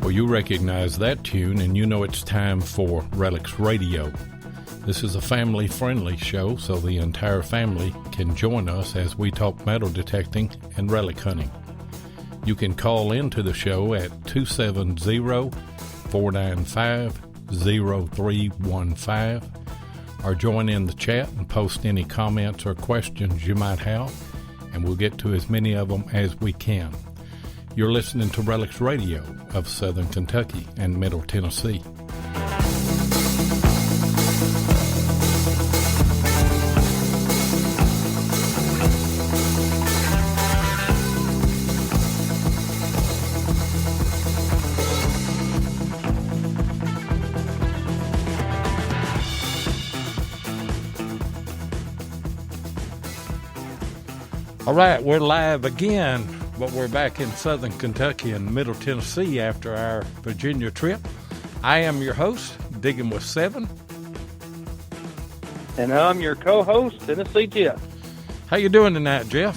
You recognize that tune, and you know it's time for Relics Radio. This is a family-friendly show, so the entire family can join us as we talk metal detecting and relic hunting. You can call into the show at 270-495-0315 or join in the chat and post any comments or questions you might have, and we'll get to as many of them as we can. You're listening to Relics Radio of Southern Kentucky and Middle Tennessee. All right, we're live again. But we're back in Southern Kentucky and Middle Tennessee after our Virginia trip. I am your host, Diggin with 7. And I'm your co-host, Tennessee Jeff. How you doing tonight, Jeff?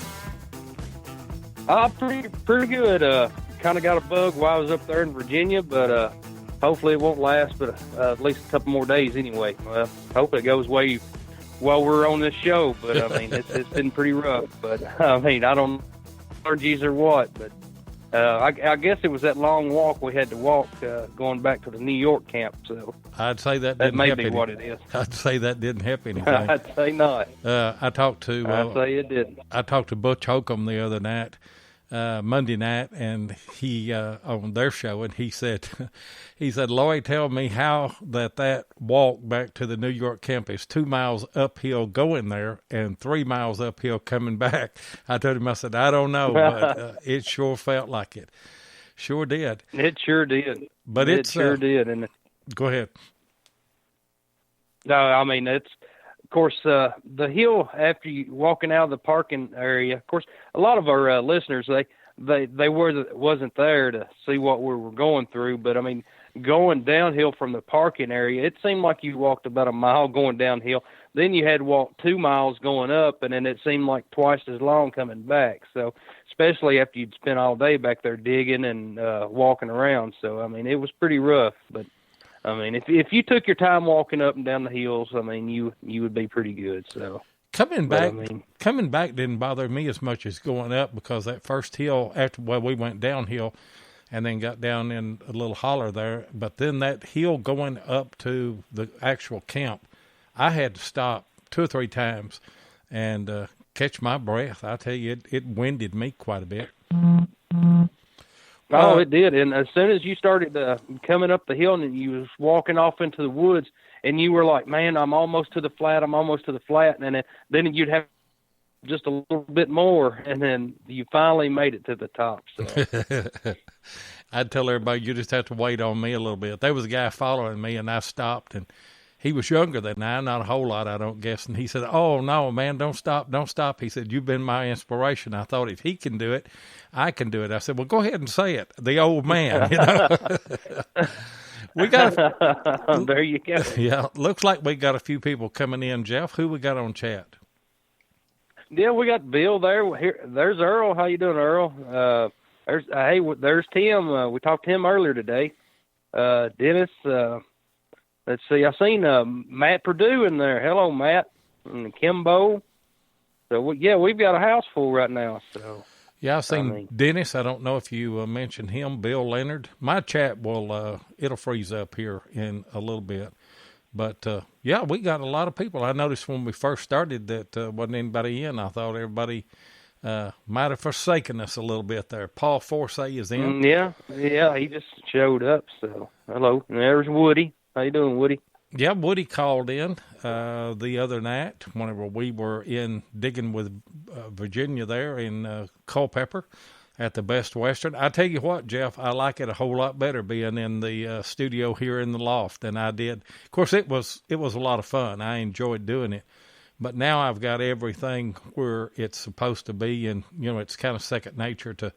Pretty good. Kind of got a bug while I was up there in Virginia, but hopefully it won't last but at least a couple more days anyway. Hopefully it goes away while we're on this show, but I mean, it's been pretty rough. But I mean, I don't allergies or what, but I guess it was that long walk we had to walk going back to the New York camp. So I'd say that didn't help may be what it is. I'd say that didn't help anything. I'd say not. I'd say it didn't. I talked to Butch Holcomb the other night, Monday night, and he on their show, and he said, Lloyd, tell me how that walk back to the New York camp is 2 miles uphill going there and 3 miles uphill coming back. I told him, I said, I don't know, but it sure felt like it. Sure did. It sure did. But it sure did. And go ahead. No, I mean, it's, of course, the hill after you walking out of the parking area. Of course, a lot of our listeners they wasn't there to see what we were going through. But I mean, going downhill from the parking area, it seemed like you walked about a mile going downhill. Then you had to walk 2 miles going up, and then it seemed like twice as long coming back. So, especially after you'd spent all day back there digging and walking around. So, I mean, it was pretty rough, but. I mean, if you took your time walking up and down the hills, I mean, you would be pretty good. So coming back didn't bother me as much as going up, because that first hill we went downhill and then got down in a little holler there. But then that hill going up to the actual camp, I had to stop 2 or 3 times and catch my breath. I tell you, it winded me quite a bit. Oh, it did. And as soon as you started coming up the hill and you was walking off into the woods, and you were like, man, I'm almost to the flat, and then you'd have just a little bit more, and then you finally made it to the top. So I'd tell everybody, you just have to wait on me a little bit. There was a guy following me, and I stopped, and he was younger than I, not a whole lot, I don't guess. And he said, oh, no, man, don't stop. He said, you've been my inspiration. I thought, if he can do it, I can do it. I said, well, go ahead and say it. The old man, you know. We got there you go. Yeah, looks like we got a few people coming in, Jeff. Who we got on chat? Yeah, we got Bill there. There's Earl. How you doing, Earl? There's Tim. We talked to him earlier today. Dennis, let's see. I seen Matt Purdue in there. Hello, Matt. And Kimbo. So, we've got a house full right now. So, yeah, I've seen Dennis. I don't know if you mentioned him, Bill Leonard. My chat it'll freeze up here in a little bit. But, we got a lot of people. I noticed when we first started that wasn't anybody in. I thought everybody might have forsaken us a little bit there. Paul Forsay is in. Yeah, he just showed up. So, hello. And there's Woody. How you doing, Woody? Yeah, Woody called in the other night whenever we were in digging with Virginia there in Culpeper, at the Best Western. I tell you what, Jeff, I like it a whole lot better being in the studio here in the loft than I did. Of course, it was a lot of fun. I enjoyed doing it. But now I've got everything where it's supposed to be, and, it's kind of second nature to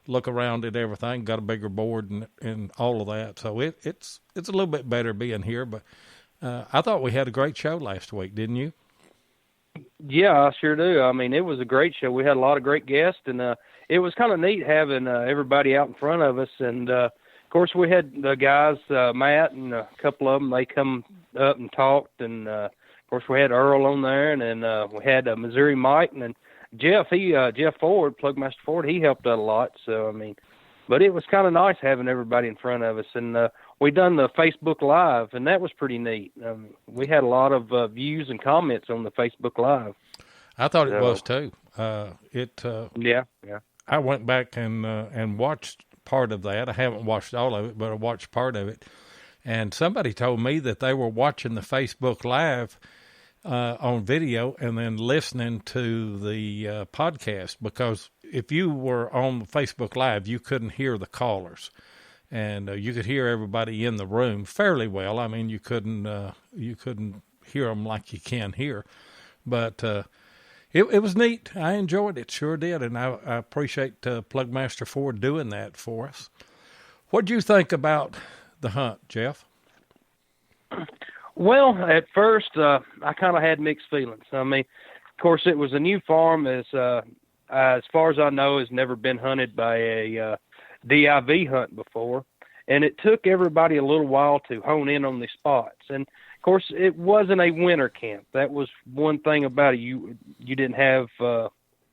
look around at everything. Got a bigger board and all of that. So it's a little bit better being here. But I thought we had a great show last week, didn't you? Yeah, I sure do. I mean, it was a great show. We had a lot of great guests, and it was kind of neat having everybody out in front of us. And, of course, we had the guys, Matt and a couple of them, they come up and talked. And, of course, we had Earl on there, and then we had Missouri Mike. And then Jeff, Jeff Ford, Plugmaster Ford, he helped out a lot. So, I mean, but it was kind of nice having everybody in front of us. And we done the Facebook Live, and that was pretty neat. We had a lot of views and comments on the Facebook Live. I thought it was too. Yeah. I went back and watched part of that. I haven't watched all of it, but I watched part of it. And somebody told me that they were watching the Facebook Live on video and then listening to the podcast, because if you were on the Facebook Live, you couldn't hear the callers. And you could hear everybody in the room fairly well. I mean, you couldn't hear them like you can here. But it was neat. I enjoyed it, sure did. And I appreciate Plugmaster Ford doing that for us. What do you think about the hunt, Jeff? Well, at first, I kind of had mixed feelings. I mean, of course, it was a new farm. As far as I know, has never been hunted by a DIV hunt before, and it took everybody a little while to hone in on the spots. And of course, it wasn't a winter camp. That was one thing about it. You didn't have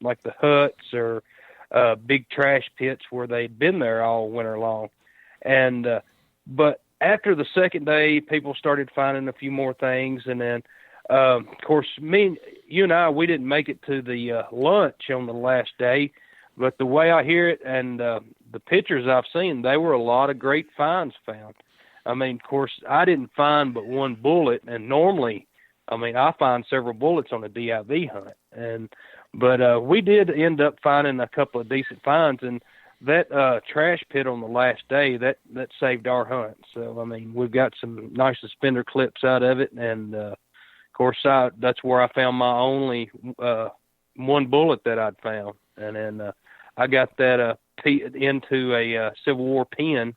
like the huts or big trash pits where they'd been there all winter long. And but after the second day, people started finding a few more things, and then of course, you and I, we didn't make it to the lunch on the last day, but the way I hear it and the pictures I've seen, they were a lot of great finds found. I mean, of course, I didn't find but one bullet, and normally, I mean, I find several bullets on a DIV hunt, but we did end up finding a couple of decent finds, and that trash pit on the last day, that saved our hunt. So, I mean, we've got some nice suspender clips out of it, and of course, that's where I found my only one bullet that I'd found, and then I got that into a Civil War pin.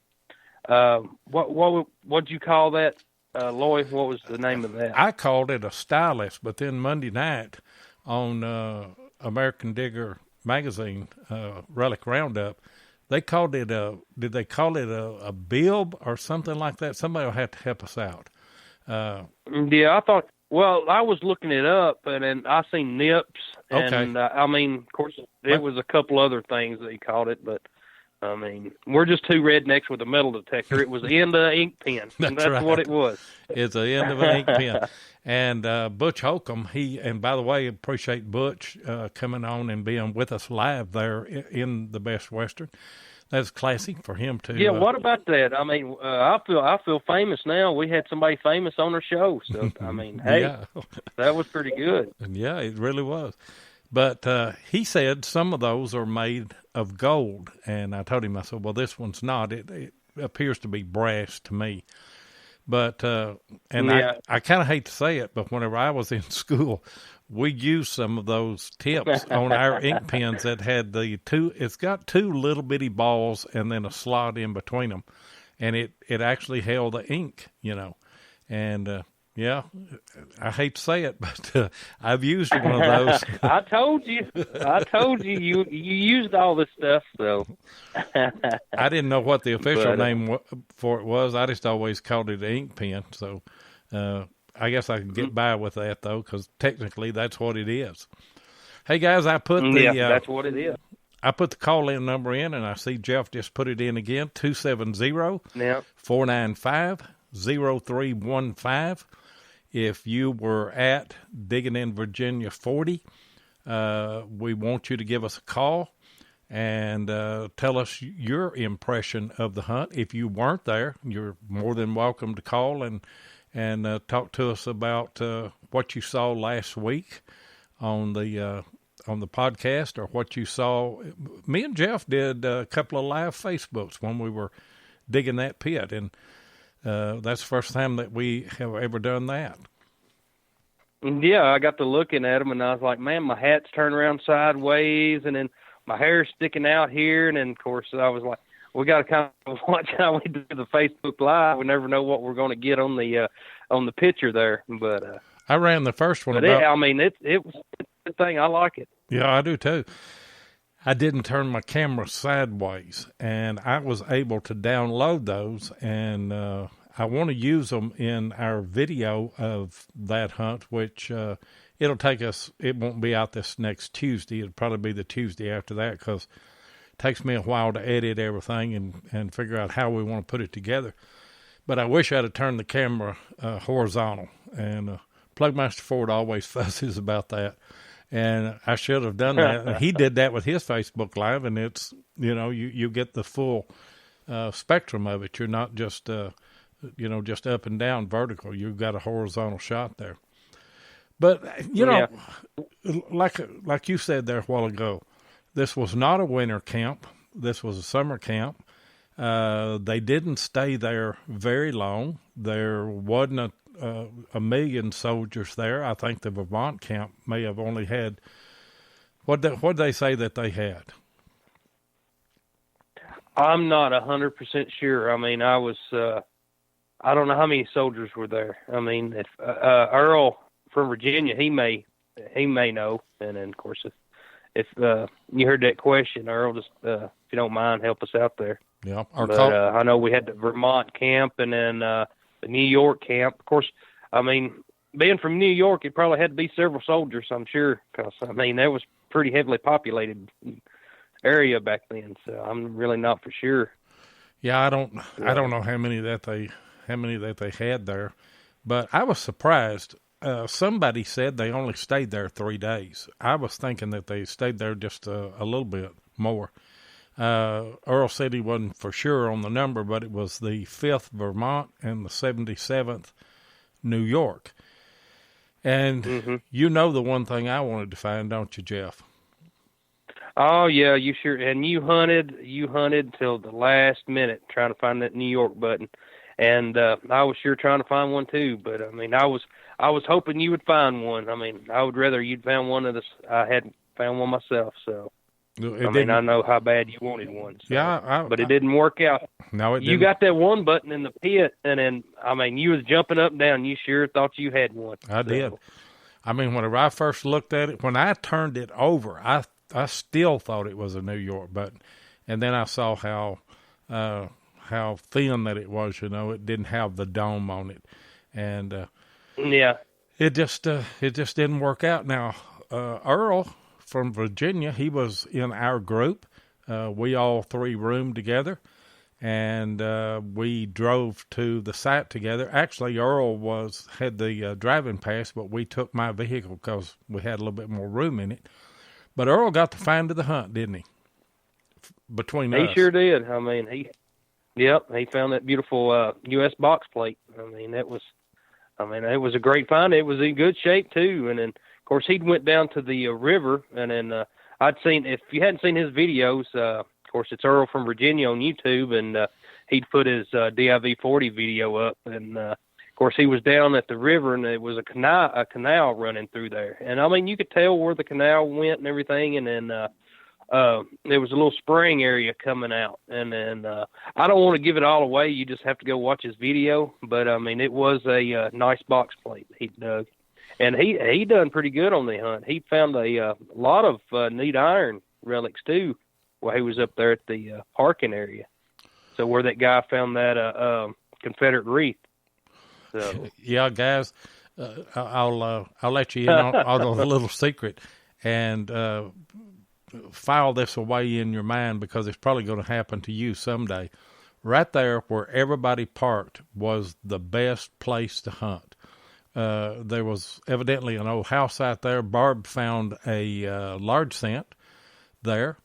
What'd you call that, Lloyd? What was the name of that? I called it a stylus, but then Monday night on American Digger magazine, Relic Roundup, they called it did they call it a bib or something like that? Somebody will have to help us out. Yeah, I thought. Well, I was looking it up, and then I seen nips, and I mean, of course, it was a couple other things that he called it, but I mean, we're just two rednecks with a metal detector. It was the end of an ink pen. That's right. What it was. It's the end of an ink pen. And Butch Holcomb, and by the way, appreciate Butch coming on and being with us live there in the Best Western. That's classy for him too. Yeah, what about that? I mean, I feel famous now. We had somebody famous on our show, so I mean, hey, yeah. That was pretty good. Yeah, it really was. But he said some of those are made of gold, and I told him, I said, well, this one's not. It appears to be brass to me. But I kind of hate to say it, but whenever I was in school, we used some of those tips on our ink pens that had it's got two little bitty balls and then a slot in between them. And it actually held the ink, and, yeah, I hate to say it, but I've used one of those. I told you you used all this stuff, so. I didn't know what the official name for it was. I just always called it an ink pen, so I guess I can get by with that, though, because technically that's what it is. Hey, guys, I put that's what it is. I put the call-in number in, and I see Jeff just put it in again, 270-495-0315. If you were at Digging in Virginia 40, we want you to give us a call and tell us your impression of the hunt. If you weren't there, you're more than welcome to call and talk to us about what you saw last week on the on the podcast or what you saw. Me and Jeff did a couple of live Facebooks when we were digging that pit, and that's the first time that we have ever done that. Yeah, I got to looking at them, and I was like, man, my hat's turned around sideways, and then my hair's sticking out here, and then, of course, I was like, we got to kind of watch how we do the Facebook Live. We never know what we're going to get on the picture there. But I ran the first one. But it was a good thing. I like it. Yeah, I do too. I didn't turn my camera sideways, and I was able to download those, and I want to use them in our video of that hunt, which it'll take us. It won't be out this next Tuesday. It'll probably be the Tuesday after that, because takes me a while to edit everything and figure out how we want to put it together. But I wish I'd have turned the camera horizontal. And Plugmaster Ford always fusses about that. And I should have done that. And he did that with his Facebook Live, and it's, you get the full spectrum of it. You're not just, just up and down vertical. You've got a horizontal shot there. But, like you said there a while ago, this was not a winter camp. This was a summer camp. They didn't stay there very long. There wasn't a million soldiers there. I think the Vermont camp may have only had, what'd they say that they had? I'm not 100% sure. I mean, I don't know how many soldiers were there. I mean, if Earl from Virginia, he may know. And then, of course, if you heard that question, Earl, just if you don't mind, help us out there. Yeah. I know we had the Vermont camp and then the New York camp. Of course, I mean, being from New York, it probably had to be several soldiers, I'm sure, because, I mean, that was pretty heavily populated area back then, so I'm really not for sure. Yeah, I don't know how many that they had there, but I was surprised. Somebody said they only stayed there 3 days. I was thinking that they stayed there just a little bit more. Earl said he wasn't for sure on the number, but it was the 5th Vermont and the 77th New York. And you know the one thing I wanted to find, don't you, Jeff? Oh, yeah, you sure. And you hunted till the last minute trying to find that New York button. And I was sure trying to find one too, but I mean, I was hoping you would find one. I mean, I would rather you'd found one of this. I hadn't found one myself, so I know how bad you wanted one. So. Yeah, but it didn't work out. No, it didn't. You got that one button in the pit, and then I mean, you was jumping up and down. You sure thought you had one. I did. I mean, whenever I first looked at it, when I turned it over, I still thought it was a New York button, and then I saw how thin that it was. It didn't have the dome on it, and it just didn't work out. Now Earl from Virginia, he was in our group. We all three roomed together, and we drove to the site together. Actually, Earl had the driving pass, but we took my vehicle because we had a little bit more room in it. But Earl got the find of the hunt, didn't he? Between us, he sure did. I mean, he found that beautiful U.S. box plate. I mean, it was a great find. It was in good shape too. And then, of course, he'd went down to the river, and then if you hadn't seen his videos, of course, it's Earl from Virginia on YouTube, and he'd put his DIV 40 video up, and of course, he was down at the river, and it was a canal running through there. And I mean, you could tell where the canal went and everything, and then there was a little spring area coming out. And then I don't want to give it all away. You just have to go watch his video. But, I mean, it was a nice box plate he dug. And he done pretty good on the hunt. He found a lot of neat iron relics, too, while he was up there at the parking area. So where that guy found that Confederate wreath. So. Yeah, guys, I'll let you in on a little secret. And file this away in your mind, because it's probably going to happen to you someday. Right there where everybody parked was the best place to hunt. There was evidently an old house out there. Barb found a large scent there,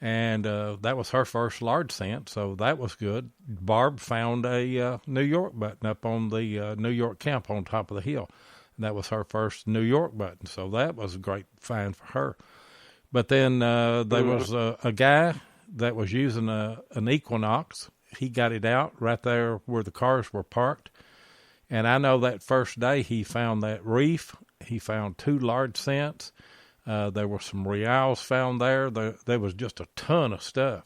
and that was her first large scent, so that was good. Barb found a New York button up on the New York camp on top of the hill. And that was her first New York button, so that was a great find for her. But then there was a guy that was using an Equinox. He got it out right there where the cars were parked. And I know that first day he found that reef. He found 2 large cents. There were some reals found there. There was just a ton of stuff.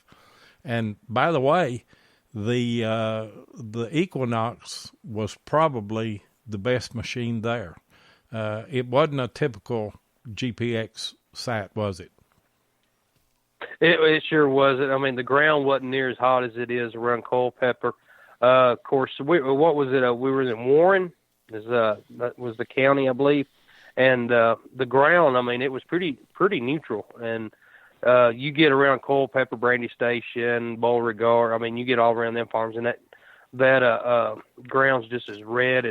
And by the way, the Equinox was probably the best machine there. It wasn't a typical GPX site, was it? It sure wasn't. I mean, the ground wasn't near as hot as it is around Culpeper. Of course, what was it? We were in Warren. That was the county, I believe. And the ground, I mean, it was pretty neutral. And you get around Culpeper, Brandy Station, Beauregard. I mean, you get all around them farms, and that ground's just as red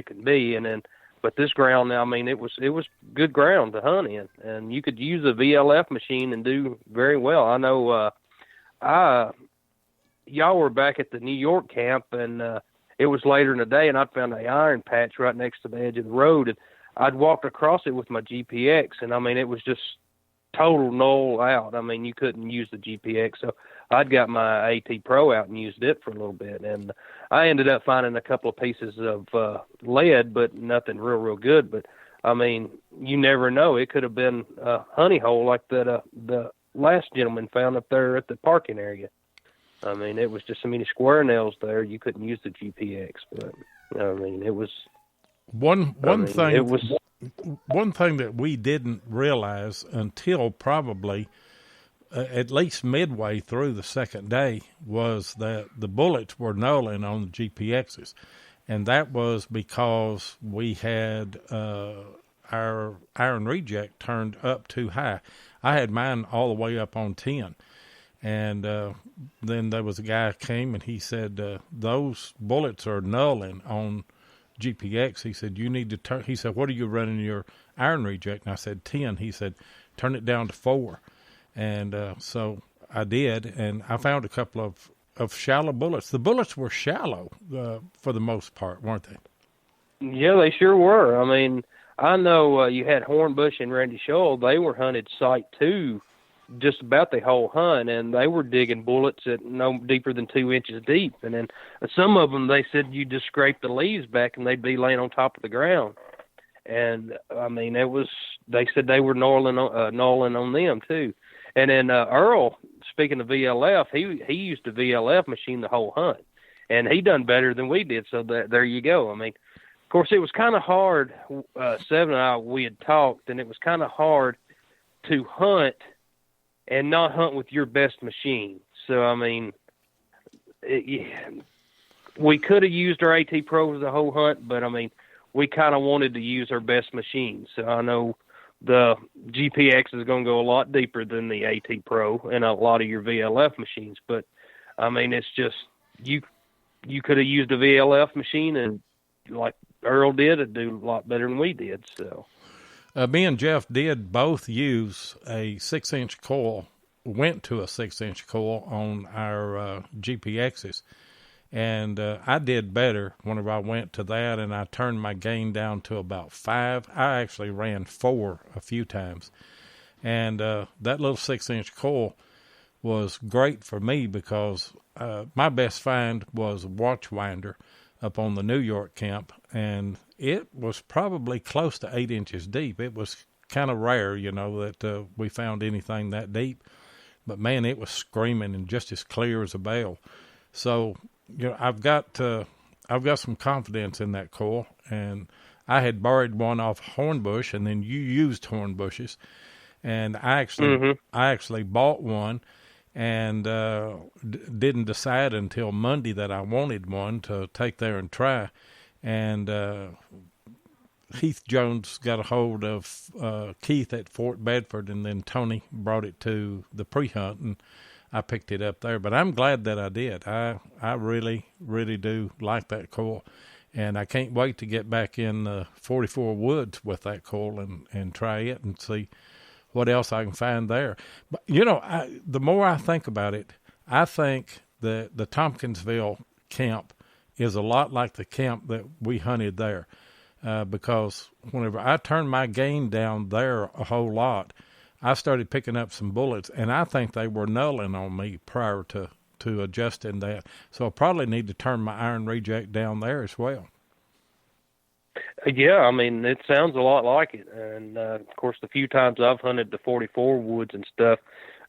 can be. And then, but this ground, I mean, it was good ground to hunt in, and you could use a VLF machine and do very well. I know y'all were back at the New York camp, and it was later in the day, and I'd found an iron patch right next to the edge of the road, and I'd walked across it with my GPX, and I mean, it was just total null out. I mean, you couldn't use the GPX, so I'd got my AT Pro out and used it for a little bit, and I ended up finding a couple of pieces of lead, but nothing real good. But I mean, you never know; it could have been a honey hole like that the last gentleman found up there at the parking area. I mean, it was just so many square nails there; you couldn't use the GPX. But I mean, it was one thing that we didn't realize until probably at least midway through the second day was that the bullets were nulling on the GPXs. And that was because we had our iron reject turned up too high. I had mine all the way up on 10. And then there was a guy who came and he said, those bullets are nulling on GPX. He said, you need to turn. He said, what are you running your iron reject? And I said, 10. He said, turn it down to 4. And so I did, and I found a couple of shallow bullets. The bullets were shallow for the most part, weren't they? Yeah, they sure were. I mean, I know you had Hornbush and Randy Scholl. They were hunted Site 2 just about the whole hunt, and they were digging bullets at no deeper than 2 inches deep. And then some of them, they said you just scrape the leaves back, and they'd be laying on top of the ground. And, I mean, they said they were gnawing on them, too. And then Earl, speaking of VLF, he used a VLF machine the whole hunt, and he done better than we did. So there you go. I mean, of course, it was kind of hard. Seven and I, we had talked, and it was kind of hard to hunt and not hunt with your best machine. So I mean, we could have used our AT Pros the whole hunt, but I mean, we kind of wanted to use our best machine. So I know the GPX is going to go a lot deeper than the AT Pro and a lot of your VLF machines. But, I mean, it's just you could have used a VLF machine and, like Earl did, it'd do a lot better than we did. So, me and Jeff did both use a 6-inch coil, went to a 6-inch coil on our GPXs. And I did better whenever I went to that, and I turned my gain down to about 5. I actually ran 4 a few times. And that little 6-inch coil was great for me because my best find was a Watchwinder up on the New York camp, and it was probably close to 8 inches deep. It was kind of rare, that we found anything that deep. But, man, it was screaming and just as clear as a bell. So, I've got some confidence in that coil, and I had borrowed one off Hornbush, and then you used Hornbush's, and I actually bought one, and didn't decide until Monday that I wanted one to take there and try, and Heath Jones got a hold of Keith at Fort Bedford, and then Tony brought it to the pre-hunt, and I picked it up there. But I'm glad that I did. I really, really do like that coil, and I can't wait to get back in the 44 Woods with that coil and try it and see what else I can find there. But, the more I think about it, I think that the Tompkinsville camp is a lot like the camp that we hunted there, because whenever I turned my gain down there a whole lot, I started picking up some bullets, and I think they were nulling on me prior to adjusting that. So I probably need to turn my iron reject down there as well. Yeah, I mean, it sounds a lot like it. And, of course, the few times I've hunted the 44 woods and stuff,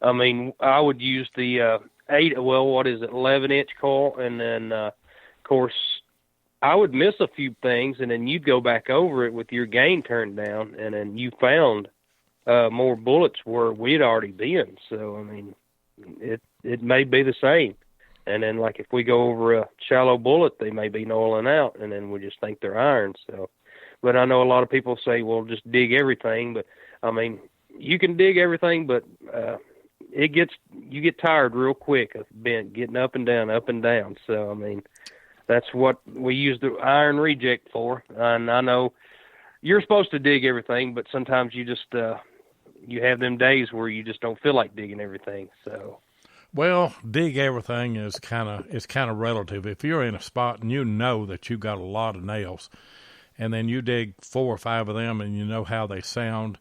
I mean, I would use the 11-inch coil, and then, of course, I would miss a few things, and then you'd go back over it with your gain turned down, and then you found more bullets where we'd already been. So, I mean, it may be the same. And then, like, if we go over a shallow bullet, they may be knolling out, and then we just think they're iron. So, but I know a lot of people say, well, just dig everything. But, I mean, you can dig everything, but you get tired real quick of getting up and down, up and down. So, I mean, that's what we use the iron reject for. And I know you're supposed to dig everything, but sometimes you just you have them days where you just don't feel like digging everything. So, well, dig everything is kind of relative. If you're in a spot and you know that you got a lot of nails, and then you dig 4 or 5 of them, and you know how they sound,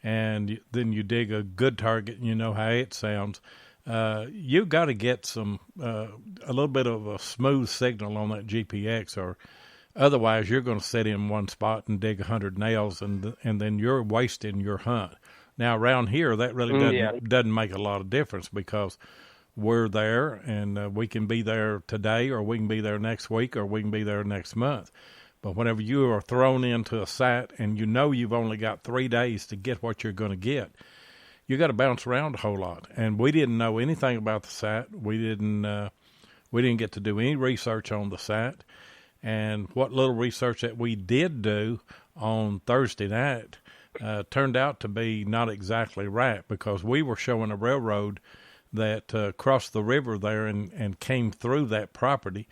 and then you dig a good target and you know how it sounds. You got to get some a little bit of a smooth signal on that GPX, or otherwise you're going to sit in one spot and dig 100 nails, and then you're wasting your hunt. Now around here, that really doesn't make a lot of difference, because we're there, and we can be there today, or we can be there next week, or we can be there next month. But whenever you are thrown into a site and you know you've only got 3 days to get what you're going to get, you got to bounce around a whole lot. And we didn't know anything about the site. We didn't get to do any research on the site. And what little research that we did do on Thursday night turned out to be not exactly right, because we were showing a railroad that crossed the river there and came through that property,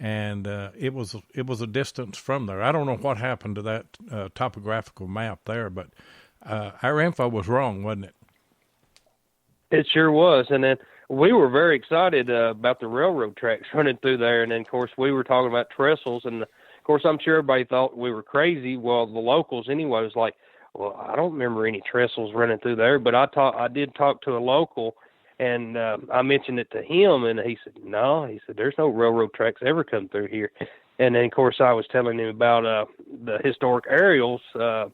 and it was a distance from there. I don't know what happened to that topographical map there, but our info was wrong, wasn't it? It sure was. And then we were very excited about the railroad tracks running through there, and then, of course, we were talking about trestles, and, of course, I'm sure everybody thought we were crazy. Well, the locals anyway was like, well, I don't remember any trestles running through there, but I did talk to a local, and I mentioned it to him, and he said, no, he said, there's no railroad tracks ever come through here. And then, of course, I was telling him about the historic aerials, the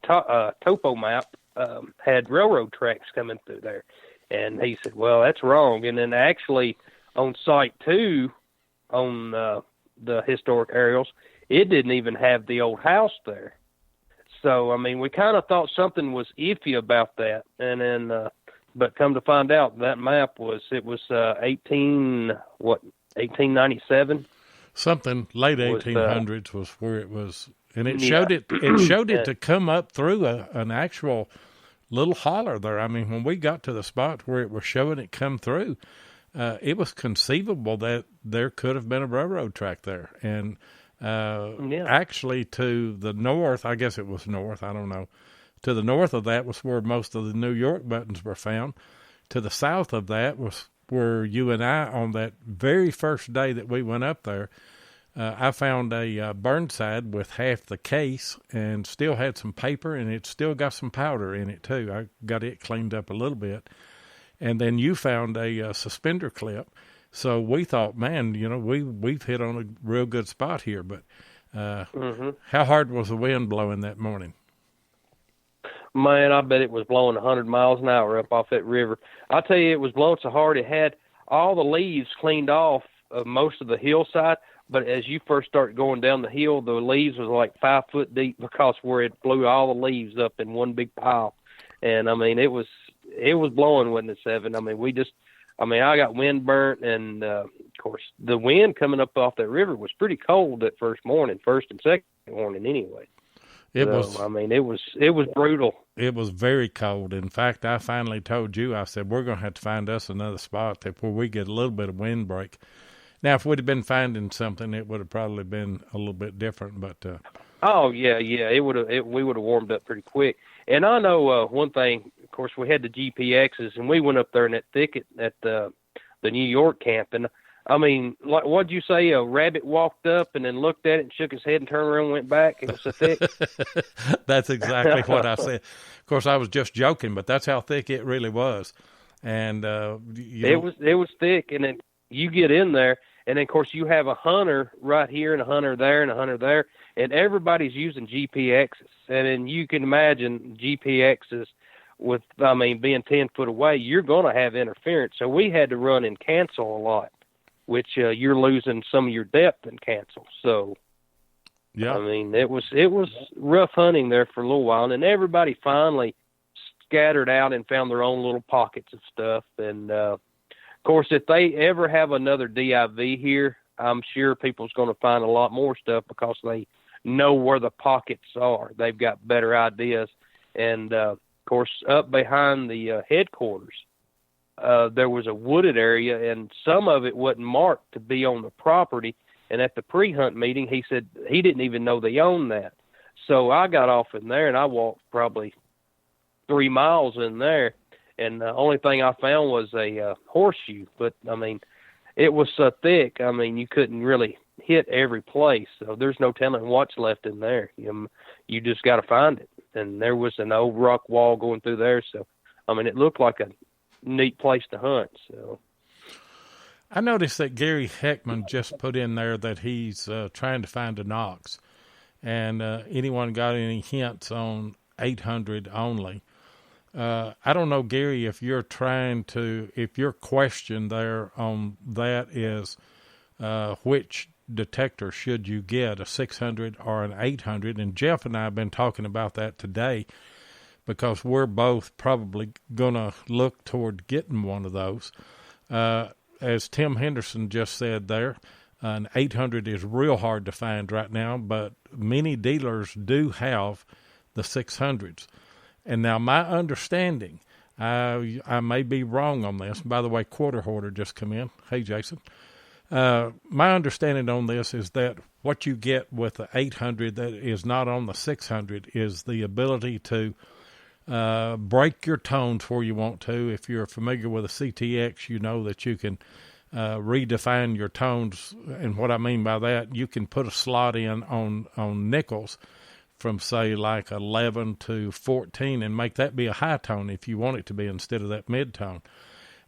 topo map had railroad tracks coming through there. And he said, well, that's wrong. And then actually on Site 2, on the historic aerials, it didn't even have the old house there. So, I mean, we kind of thought something was iffy about that. And then, but come to find out, that map was 1897? Something late 1800s was where it was. And it showed it to come up through an actual little holler there. I mean, when we got to the spot where it was showing it come through, it was conceivable that there could have been a railroad track there. And actually to the north, I guess it was north, I don't know, to the north of that was where most of the New York buttons were found. To the south of that was where you and I, on that very first day that we went up there, I found a Burnside with half the case and still had some paper, and it still got some powder in it too. I got it cleaned up a little bit. And then you found a suspender clip. So we thought, man, you know, we've hit on a real good spot here. But how hard was the wind blowing that morning? Man, I bet it was blowing 100 miles an hour up off that river. I'll tell you, it was blowing so hard it had all the leaves cleaned off of most of the hillside. But as you first start going down the hill, the leaves was like 5 foot deep, because where it blew all the leaves up in one big pile. And, I mean, it was blowing, wasn't it, Seven? I mean, I got wind burnt, and, of course, the wind coming up off that river was pretty cold that first and second morning anyway. It was brutal. It was very cold. In fact, I finally told you, I said, we're going to have to find us another spot where we get a little bit of wind break. Now, if we'd have been finding something, it would have probably been a little bit different. But we would have warmed up pretty quick. And I know one thing. Of course, we had the GPXs, and we went up there in that thicket at the New York camp. And I mean, like, what'd you say? A rabbit walked up and then looked at it and shook his head and turned around and went back. It was so thick. That's exactly what I said. Of course, I was just joking, but that's how thick it really was. And it was thick. And then you get in there, and then of course you have a hunter right here and a hunter there and a hunter there, and everybody's using GPXs. And then you can imagine GPXs with, I mean, being 10 foot away, you're going to have interference. So we had to run and cancel a lot, which you're losing some of your depth in cancel. So, yeah, I mean, it was rough hunting there for a little while, and everybody finally scattered out and found their own little pockets of stuff. And of course, if they ever have another DIV here, I'm sure people's going to find a lot more stuff because they know where the pockets are. They've got better ideas. And of course, up behind the headquarters, there was a wooded area, and some of it wasn't marked to be on the property. And at the pre-hunt meeting, he said he didn't even know they owned that. So I got off in there, and I walked probably 3 miles in there, and the only thing I found was a horseshoe. But, I mean, it was so thick, I mean, you couldn't really hit every place. So there's no telling what's left in there. You just got to find it. And there was an old rock wall going through there. So, I mean, it looked like a neat place to hunt. So I noticed that Gary Heckman just put in there that he's trying to find a Knox. And anyone got any hints on 800 only? I don't know, Gary, if your question there on that is which detector should you get, a 600 or an 800? And Jeff and I have been talking about that today because we're both probably going to look toward getting one of those. As Tim Henderson just said there, an 800 is real hard to find right now, but many dealers do have the 600s. And now my understanding, I may be wrong on this. By the way, Quarter Hoarder just come in. Hey, Jason. My understanding on this is that what you get with the 800 that is not on the 600 is the ability to break your tones where you want to. If you're familiar with a CTX, you know that you can redefine your tones. And what I mean by that, you can put a slot in on nickels from, say, like 11 to 14 and make that be a high tone if you want it to be instead of that mid tone.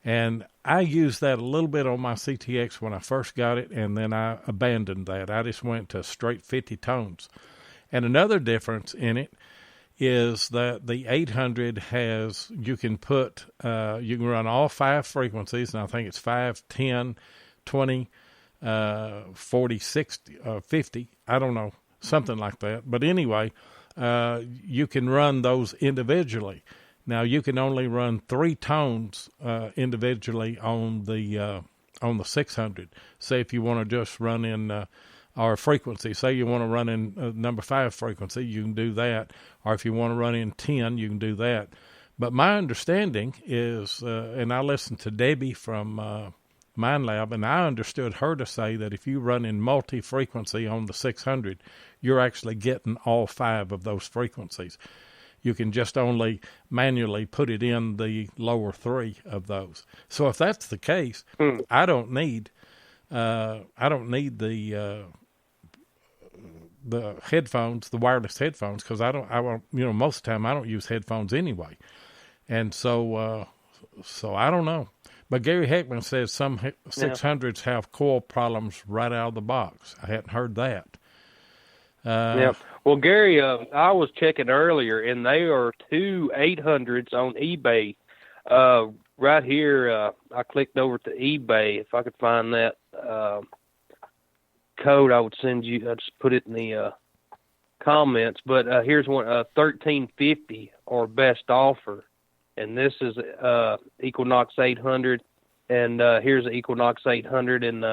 And I used that a little bit on my CTX when I first got it, and then I abandoned that. I just went to straight 50 tones. And another difference in it is that the 800 has, you can run all 5 frequencies, and I think it's 5, 10, 20, 40, 60, 50, I don't know, something like that. But anyway, you can run those individually. Now, you can only run 3 tones individually on the 600. Say if you want to just run in our frequency, say you want to run in number 5 frequency, you can do that. Or if you want to run in 10, you can do that. But my understanding is, and I listened to Debbie from Mind Lab, and I understood her to say that if you run in multi-frequency on the 600, you're actually getting all 5 of those frequencies. You can just only manually put it in the lower 3 of those. So if that's the case, I don't need the headphones, the wireless headphones, because I won't, most of the time I don't use headphones anyway. And so I don't know. But Gary Heckman says some 600s have coil problems right out of the box. I hadn't heard that. Yeah. Well, Gary, I was checking earlier, and there are 2 800s on eBay. Right here, I clicked over to eBay. If I could find that code, I would send you. I'd just put it in the comments. But here's one: 1350 or best offer, and this is Equinox 800. And here's the Equinox 800, and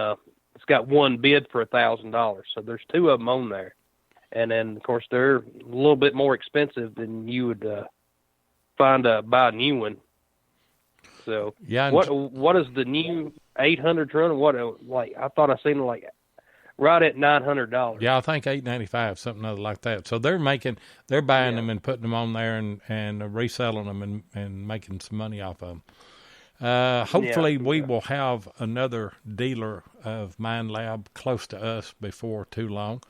it's got one bid for $1,000. So there's 2 of them on there. And then, of course, they're a little bit more expensive than you would buy a new one. So, yeah. What is the new 800 run? I thought I seen right at $900. Yeah, I think $895, something other like that. So they're buying them and putting them on there and reselling them and making some money off of them. Hopefully we will have another dealer of Mind Lab close to us before too long.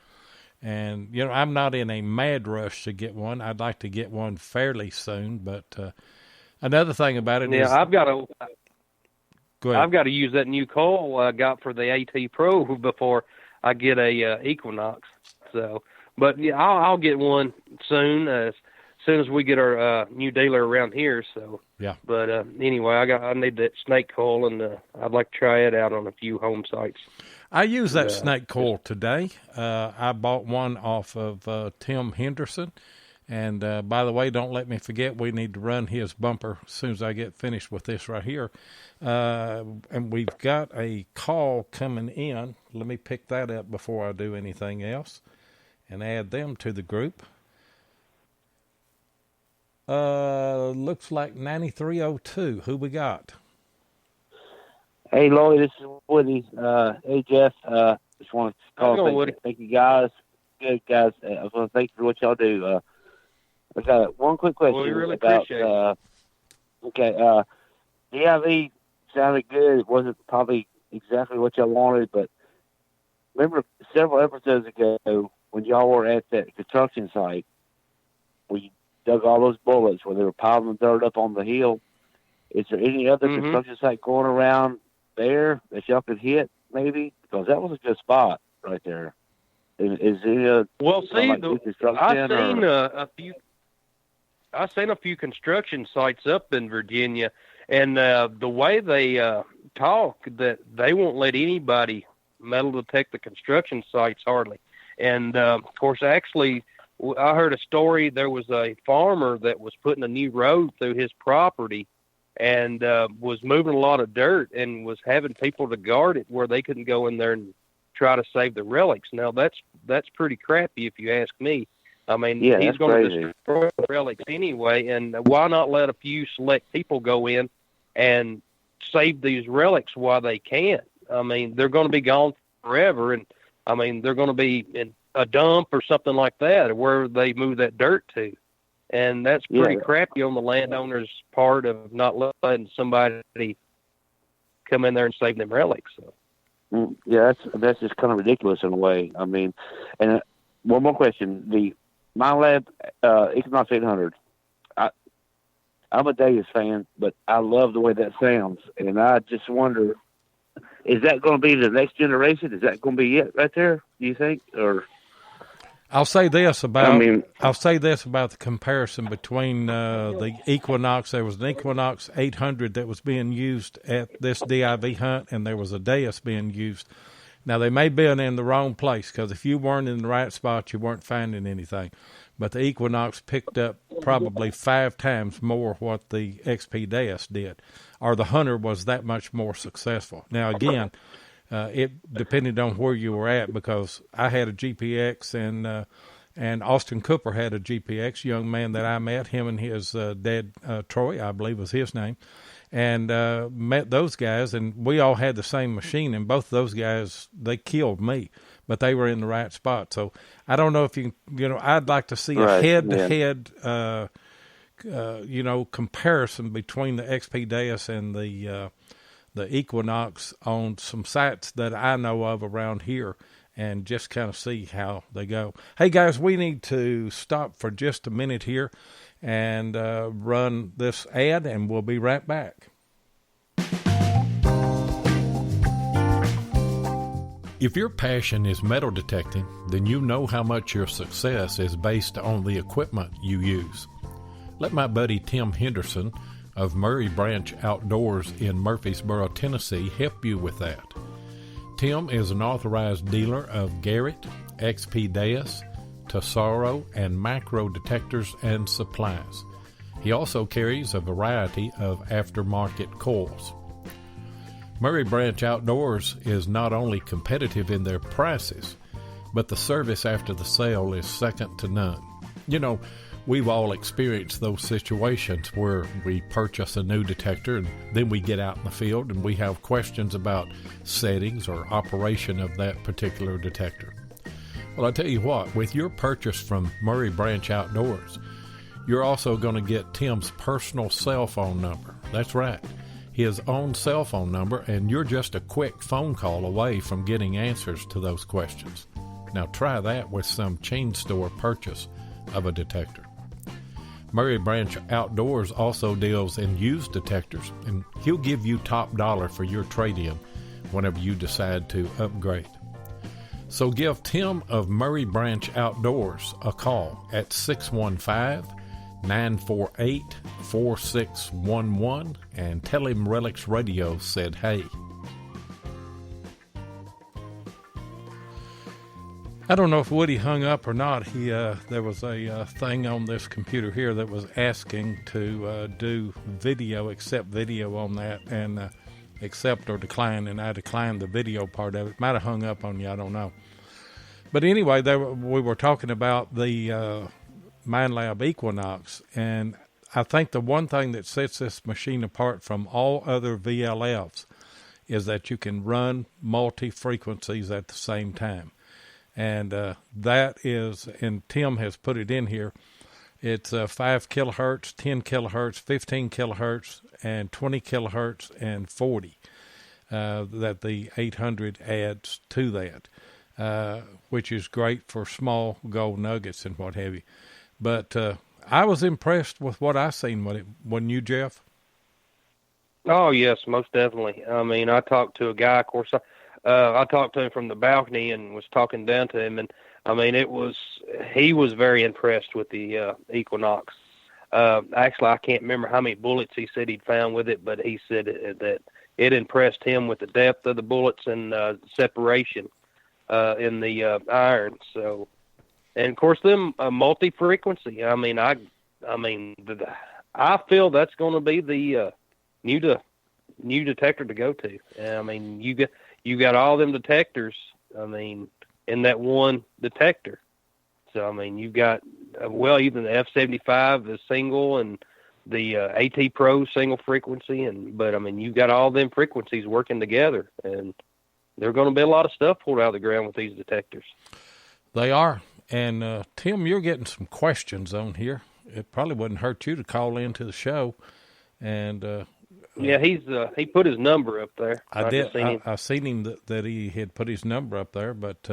And, I'm not in a mad rush to get one. I'd like to get one fairly soon. But another thing about it is... I've got to use that new coil I got for the AT Pro before I get a Equinox. So, but yeah, I'll get one soon as soon as we get our new dealer around here. So yeah. But anyway, I need that snake coil, and I'd like to try it out on a few home sites. I used that snake coil today. I bought one off of Tim Henderson. And by the way, don't let me forget, we need to run his bumper as soon as I get finished with this right here. And we've got a call coming in. Let me pick that up before I do anything else and add them to the group. Looks like 9302. Who we got? Hey, Lloyd, this is Woody. Hey, Jeff. Just want to call and thank you guys. Good, guys. I want to thank you for what y'all do. I got one quick question. Well, we really appreciate it. Okay. DIV sounded good. It wasn't probably exactly what y'all wanted, but remember several episodes ago when y'all were at that construction site where you dug all those bullets where they were piling dirt up on the hill? Is there any other construction site going around there that y'all could hit, maybe? Because that was a good spot right there. Is it I've seen a few construction sites up in Virginia, and the way they talk, that they won't let anybody metal detect the construction sites hardly. And of course, actually, I heard a story. There was a farmer that was putting a new road through his property, and was moving a lot of dirt, and was having people to guard it where they couldn't go in there and try to save the relics. Now that's pretty crappy, if you ask me. I mean, he's going to destroy the relics anyway, and why not let a few select people go in and save these relics while they can? I mean, they're going to be gone forever, and I mean, they're going to be in a dump or something like that, where they move that dirt to. And that's pretty crappy on the landowner's part of not letting somebody come in there and save them relics. So. Yeah, that's just kind of ridiculous in a way. I mean, and one more question. The Mind Lab Equinox 800, I'm a Davis fan, but I love the way that sounds. And I just wonder, is that going to be the next generation? Is that going to be it right there, do you think? Or I'll say this about the comparison between the Equinox. There was an Equinox 800 that was being used at this DIV hunt, and there was a Deus being used. Now, they may be in the wrong place, because if you weren't in the right spot, you weren't finding anything. But the Equinox picked up probably 5 times more what the XP Deus did, or the Hunter was that much more successful. Now, again, it depended on where you were at, because I had a GPX and Austin Cooper had a GPX, young man that I met, him and his dad, Troy, I believe was his name, and met those guys, and we all had the same machine, and both of those guys, they killed me, but they were in the right spot. So I don't know if I'd like to see a head-to-head, comparison between the XP Deus and the Equinox on some sites that I know of around here, and just kind of see how they go. Hey, guys, we need to stop for just a minute here and run this ad, and we'll be right back. If your passion is metal detecting, then you know how much your success is based on the equipment you use. Let my buddy Tim Henderson of Murray Branch Outdoors in Murfreesboro, Tennessee, help you with that. Tim is an authorized dealer of Garrett, XP Deus, Tesoro, and macro detectors and supplies. He also carries a variety of aftermarket coils. Murray Branch Outdoors is not only competitive in their prices, but the service after the sale is second to none. You know, we've all experienced those situations where we purchase a new detector and then we get out in the field and we have questions about settings or operation of that particular detector. Well, I tell you what, with your purchase from Murray Branch Outdoors, you're also going to get Tim's personal cell phone number. That's right. his own cell phone number, and you're just a quick phone call away from getting answers to those questions. Now try that with some chain store purchase of a detector. Murray Branch Outdoors also deals in used detectors, and he'll give you top dollar for your trade-in whenever you decide to upgrade. So give Tim of Murray Branch Outdoors a call at 615-948-4611 and tell him Relics Radio said hey. I don't know if Woody hung up or not. There was a thing on this computer here that was asking to do video, accept video on that, and accept or decline, and I declined the video part of it. Might have hung up on you, I don't know. But anyway, we were talking about the MineLab Equinox, and I think the one thing that sets this machine apart from all other VLFs is that you can run multi-frequencies at the same time. And that is, and Tim has put it in here, it's 5 kilohertz, 10 kilohertz, 15 kilohertz, and 20 kilohertz, and 40 that the 800 adds to that, which is great for small gold nuggets and what have you. But I was impressed with what I seen with it. Wasn't you, Jeff? Oh, yes, most definitely. I mean, I talked to a guy, of course, I talked to him from the balcony and was talking down to him, and I mean, he was very impressed with the Equinox. Actually, I can't remember how many bullets he said he'd found with it, but he said that it impressed him with the depth of the bullets and separation in the iron. So, and of course, them multi-frequency. I mean, I feel that's going to be the new detector to go to. I mean, you got all them detectors, I mean, in that one detector. So, I mean, you've got, even the F75, the single, and the AT Pro single frequency. But, I mean, you've got all them frequencies working together. And there's going to be a lot of stuff pulled out of the ground with these detectors. They are. And, Tim, you're getting some questions on here. It probably wouldn't hurt you to call into the show. And, yeah, he put his number up there. I did. I seen him that he had put his number up there, but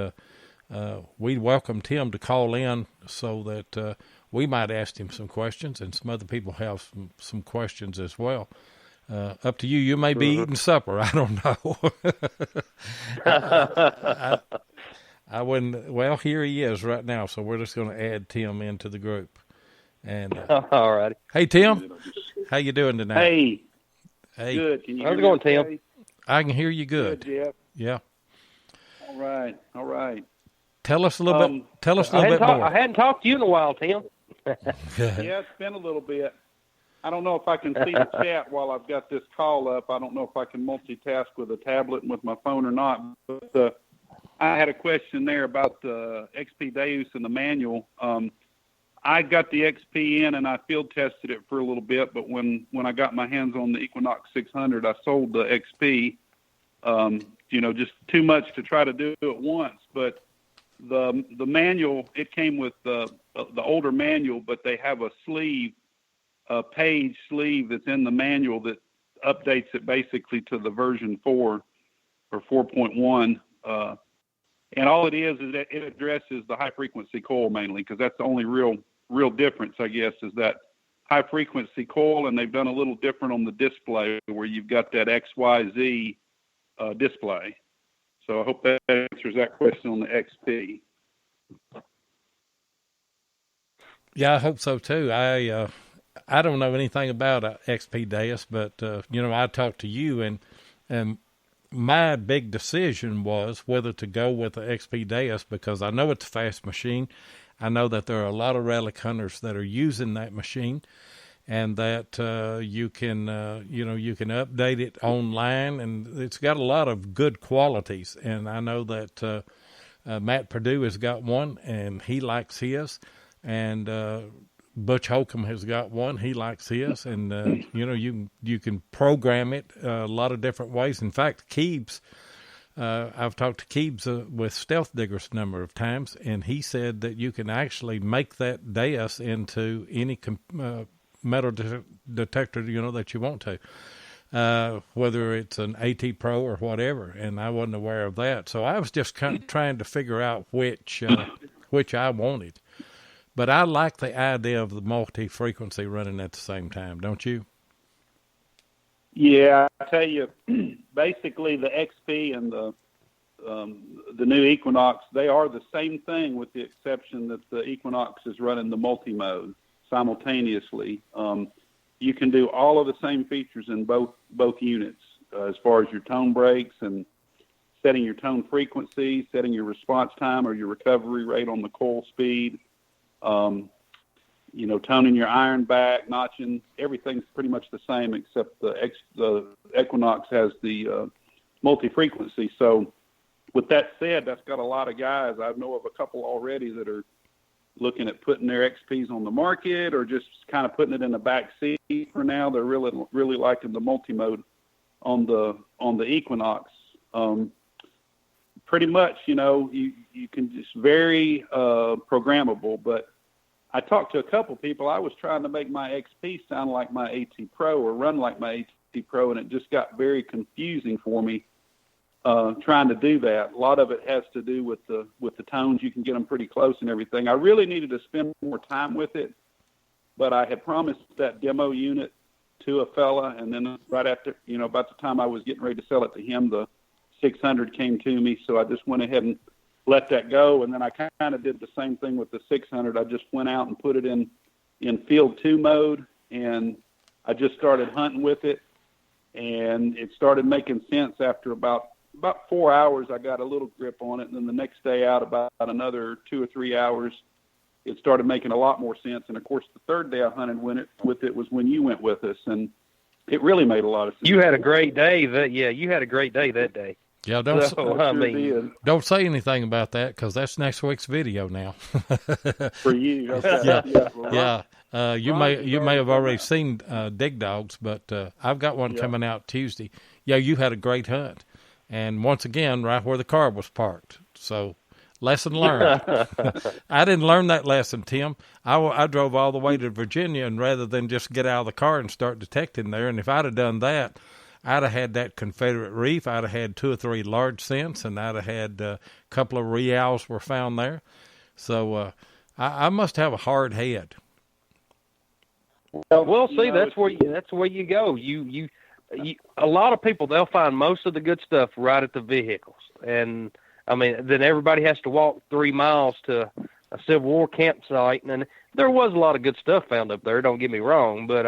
we welcomed him to call in so that we might ask him some questions, and some other people have some questions as well. Up to you. You may be eating supper. I don't know. I wouldn't. Well, here he is right now, so we're just going to add Tim into the group. And all righty. Hey, Tim, how you doing tonight? Hey, good. Can you How's it going, Tim? Okay? I can hear you good. Jeff. Yeah. All right. Tell us a little bit. Tell us a little bit more. I hadn't talked to you in a while, Tim. Yeah, it's been a little bit. I don't know if I can see the chat while I've got this call up. I don't know if I can multitask with a tablet and with my phone or not. But I had a question there about the XP Deus and the manual. I got the XP in and I field tested it for a little bit, but when I got my hands on the Equinox 600, I sold the XP. Just too much to try to do at once. But the manual, it came with the older manual, but they have a sleeve, a page sleeve that's in the manual that updates it basically to the version 4 or 4.1. And all it is that it addresses the high frequency coil mainly, because that's the only real difference, I guess, is that high frequency coil, and they've done a little different on the display where you've got that XYZ display. So I hope that answers that question on the XP. Yeah, I hope so too. I don't know anything about XP Deus, but I talked to you, and my big decision was whether to go with the XP Deus, because I know it's a fast machine. I know that there are a lot of relic hunters that are using that machine, and that you can update it online, and it's got a lot of good qualities. And I know that Matt Purdue has got one, and he likes his, and Butch Holcomb has got one, he likes his, and you can program it a lot of different ways. In fact, Keebs. I've talked to Keebs with Stealth Diggers a number of times, and he said that you can actually make that Deus into any metal detector, that you want to. whether it's an AT Pro or whatever, and I wasn't aware of that. So I was just kind of trying to figure out which I wanted. But I like the idea of the multi-frequency running at the same time, don't you? Yeah, I tell you, basically the XP and the new Equinox, they are the same thing with the exception that the Equinox is running the multi-mode simultaneously. You can do all of the same features in both units as far as your tone breaks and setting your tone frequency, setting your response time or your recovery rate on the coil speed, toning your iron back, notching. Everything's pretty much the same except the Equinox has the multi-frequency. So with that said, that's got a lot of guys. I know of a couple already that are looking at putting their XPs on the market or just kind of putting it in the back seat for now. They're really liking the multi-mode on the Equinox. Pretty much, you can just very programmable. But I talked to a couple people. I was trying to make my XP sound like my AT Pro or run like my AT Pro, and it just got very confusing for me. Trying to do that. A lot of it has to do with the tones. You can get them pretty close and everything. I really needed to spend more time with it, but I had promised that demo unit to a fella, and then right after, about the time I was getting ready to sell it to him, the 600 came to me, so I just went ahead and let that go, and then I kind of did the same thing with the 600. I just went out and put it in field 2 mode, and I just started hunting with it, and it started making sense after about 4 hours. I got a little grip on it, and then the next day out, about another 2 or 3 hours, it started making a lot more sense. And of course, the third day I hunted with it was when you went with us, and it really made a lot of sense. You had a great day. You had a great day that day. Yeah, don't say anything about that because that's next week's video now. For you, okay. Yeah. You may have already seen Dig Dogs, but I've got one coming out Tuesday. Yeah, you had a great hunt. And once again, right where the car was parked. So, lesson learned. I didn't learn that lesson, Tim. I drove all the way to Virginia, and rather than just get out of the car and start detecting there, and if I'd have done that, I'd have had that Confederate reef. I'd have had 2 or 3 large scents, and I'd have had a couple of reals were found there. So, I must have a hard head. Well, see, that's where you go. You a lot of people, they'll find most of the good stuff right at the vehicles. And, then everybody has to walk 3 miles to a Civil War campsite. And there was a lot of good stuff found up there, don't get me wrong. But,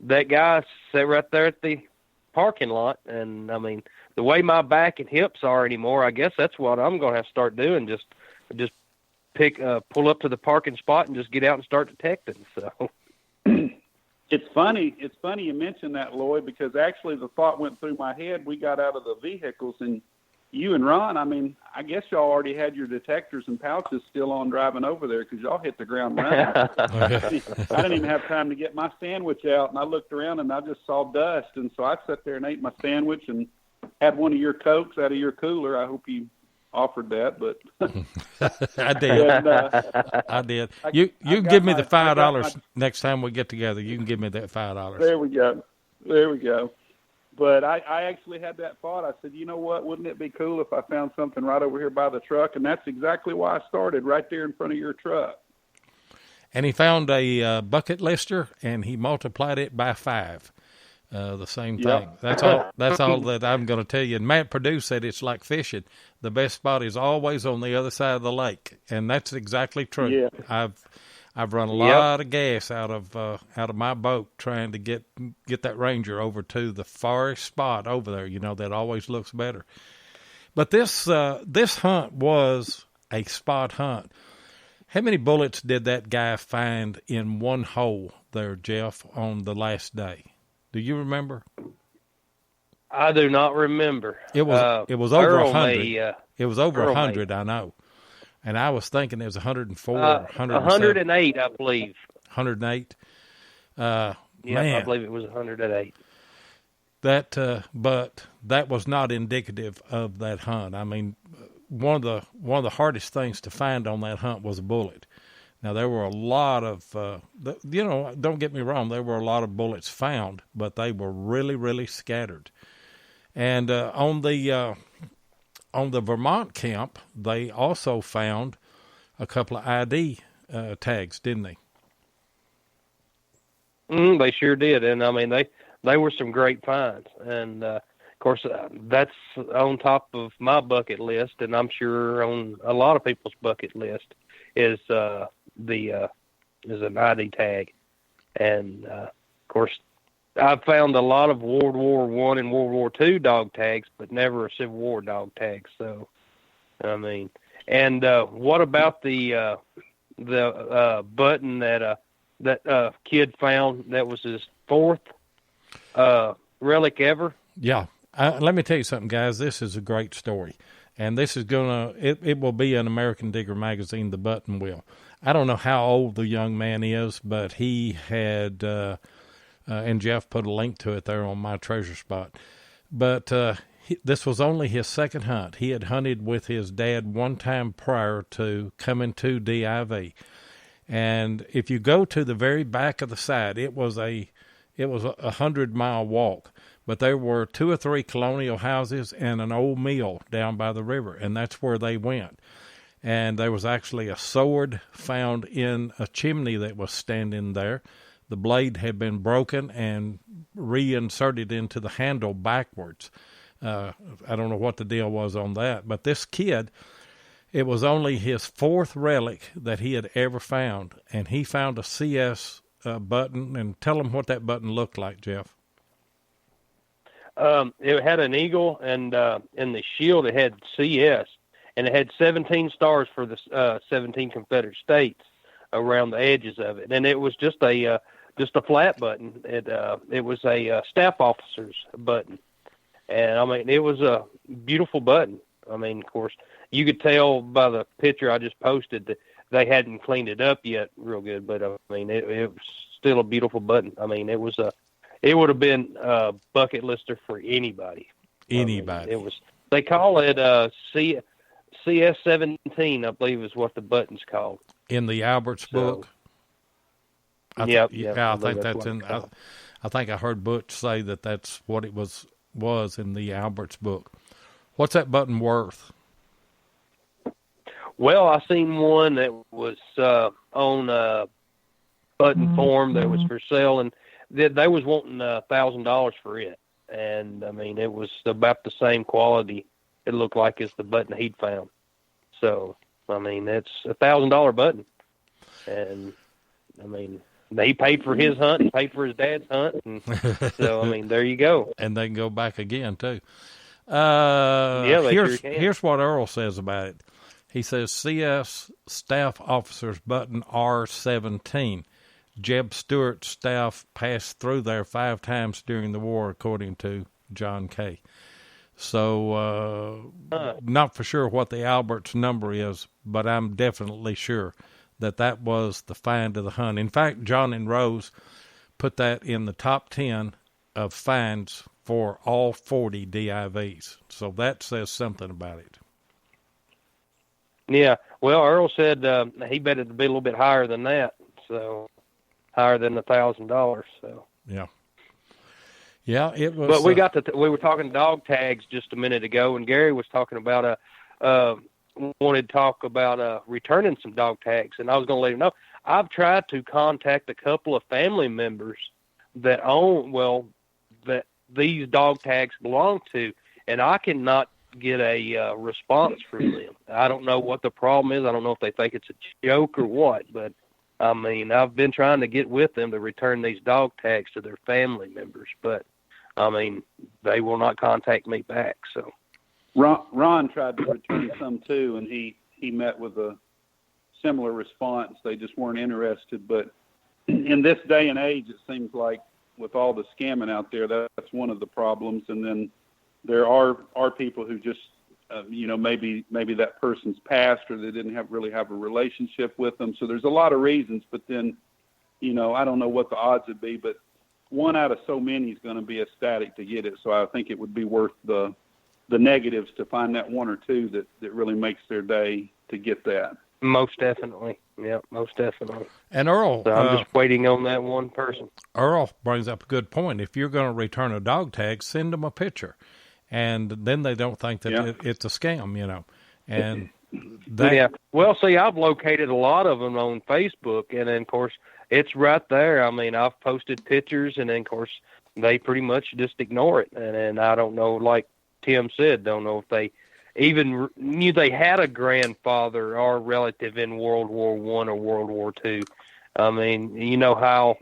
that guy sat right there at the parking lot. And, the way my back and hips are anymore, I guess that's what I'm going to have to start doing, just pull up to the parking spot and just get out and start detecting. So It's funny you mentioned that, Lloyd, because actually the thought went through my head. We got out of the vehicles, and you and Ron, I guess y'all already had your detectors and pouches still on driving over there because y'all hit the ground running. I didn't even have time to get my sandwich out, and I looked around, and I just saw dust. And so I sat there and ate my sandwich and had one of your Cokes out of your cooler. I hope you offered that, but I did. And, I did. You give me the $5 next time we get together. You can give me that $5. There we go. But I actually had that thought. I said, you know what? Wouldn't it be cool if I found something right over here by the truck? And that's exactly why I started right there in front of your truck. And he found a bucket lister, and he multiplied it by 5. The same thing. That's all that I'm going to tell you. And Matt Purdue said it's like fishing. The best spot is always on the other side of the lake, and that's exactly true. Yeah. I've run a lot of gas out of my boat trying to get that Ranger over to the farthest spot over there. That always looks better. But this hunt was a spot hunt. How many bullets did that guy find in one hole there, Jeff, on the last day? Do you remember? I do not remember. It was over 100. It was over 100, I know. And I was thinking it was 104 or 108, I believe. 108. I believe it was 108. But that was not indicative of that hunt. One of the hardest things to find on that hunt was a bullet. Now, there were a lot of, don't get me wrong, there were a lot of bullets found, but they were really, really scattered. And on the Vermont camp, they also found a couple of ID tags, didn't they? They sure did, and I mean they were some great finds, and of course that's on top of my bucket list, and I'm sure on a lot of people's bucket list is an ID tag, and of course I've found a lot of World War I and World War II dog tags, but never a Civil War dog tag. So, I mean, and what about the button that kid found that was his fourth relic ever? Yeah. Let me tell you something, guys. This is a great story. And this is it will be in American Digger magazine, the button will. I don't know how old the young man is, but he had, and Jeff put a link to it there on my treasure spot. But this was only his second hunt. He had hunted with his dad one time prior to coming to DIV. And if you go to the very back of the site, it was a 100-mile walk, but there were 2 or 3 colonial houses and an old mill down by the river, and that's where they went. And there was actually a sword found in a chimney that was standing there. The blade had been broken and reinserted into the handle backwards. I don't know what the deal was on that, but this kid, it was only his fourth relic that he had ever found, and he found a CS button. And tell him what that button looked like, Jeff. It had an eagle, and in the shield it had CS, and it had 17 stars for the 17 Confederate states around the edges of it, and it was just a flat button. It was a staff officer's button, and I mean it was a beautiful button. I mean, of course, you could tell by the picture I just posted that they hadn't cleaned it up yet real good, but I mean it was still a beautiful button. I mean it would have been a bucket lister for anybody. Anybody. I mean, they call it CS17, I believe is what the button's called. In the Albert's book? I think that's in. I think I heard Butch say that's what it was in the Albert's book. What's that button worth? Well, I seen one that was on a button form that was for sale, and they was wanting $1,000 for it. And I mean, it was about the same quality. It looked like as the button he'd found. So I mean, it's $1,000 button, and I mean, he paid for his hunt, he paid for his dad's hunt, and so I mean, there you go. And they can go back again too. Here's what Earl says about it. He says CS staff officer's button R17. Jeb Stewart's staff passed through there 5 times during the war, according to John Kay. So not for sure what the Albert's number is, but I'm definitely sure that was the find of the hunt. In fact, John and Rose put that in the top 10 of finds for all 40 DIVs. So that says something about it. Yeah. Well, Earl said he bet it'd be a little bit higher than that. So higher than $1,000. So yeah. Yeah, it was. But we were talking dog tags just a minute ago, and Gary was talking about wanted to talk about returning some dog tags, and I was going to let him know. I've tried to contact a couple of family members that that these dog tags belong to, and I cannot get a response from them. I don't know what the problem is. I don't know if they think it's a joke or what, but I mean, I've been trying to get with them to return these dog tags to their family members, but I mean, they will not contact me back. So Ron tried to return some too, and he met with a similar response. They just weren't interested. But in this day and age, it seems like with all the scamming out there, that's one of the problems. And then there are people who just, maybe that person's passed, or they didn't really have a relationship with them. So there's a lot of reasons. But then, I don't know what the odds would be, but one out of so many is going to be ecstatic to get it. So I think it would be worth the negatives to find that one or two that really makes their day to get that. Most definitely. Yeah, most definitely. And Earl, so I'm just waiting on that one person. Earl brings up a good point. If you're going to return a dog tag, send them a picture, and then they don't think that it's a scam, you know. And that, yeah. Well, see, I've located a lot of them on Facebook, and then of course it's right there. I mean, I've posted pictures, and then of course they pretty much just ignore it. And I don't know, like Tim said, don't know if they even knew they had a grandfather or relative in World War I or World War II. I mean, you know how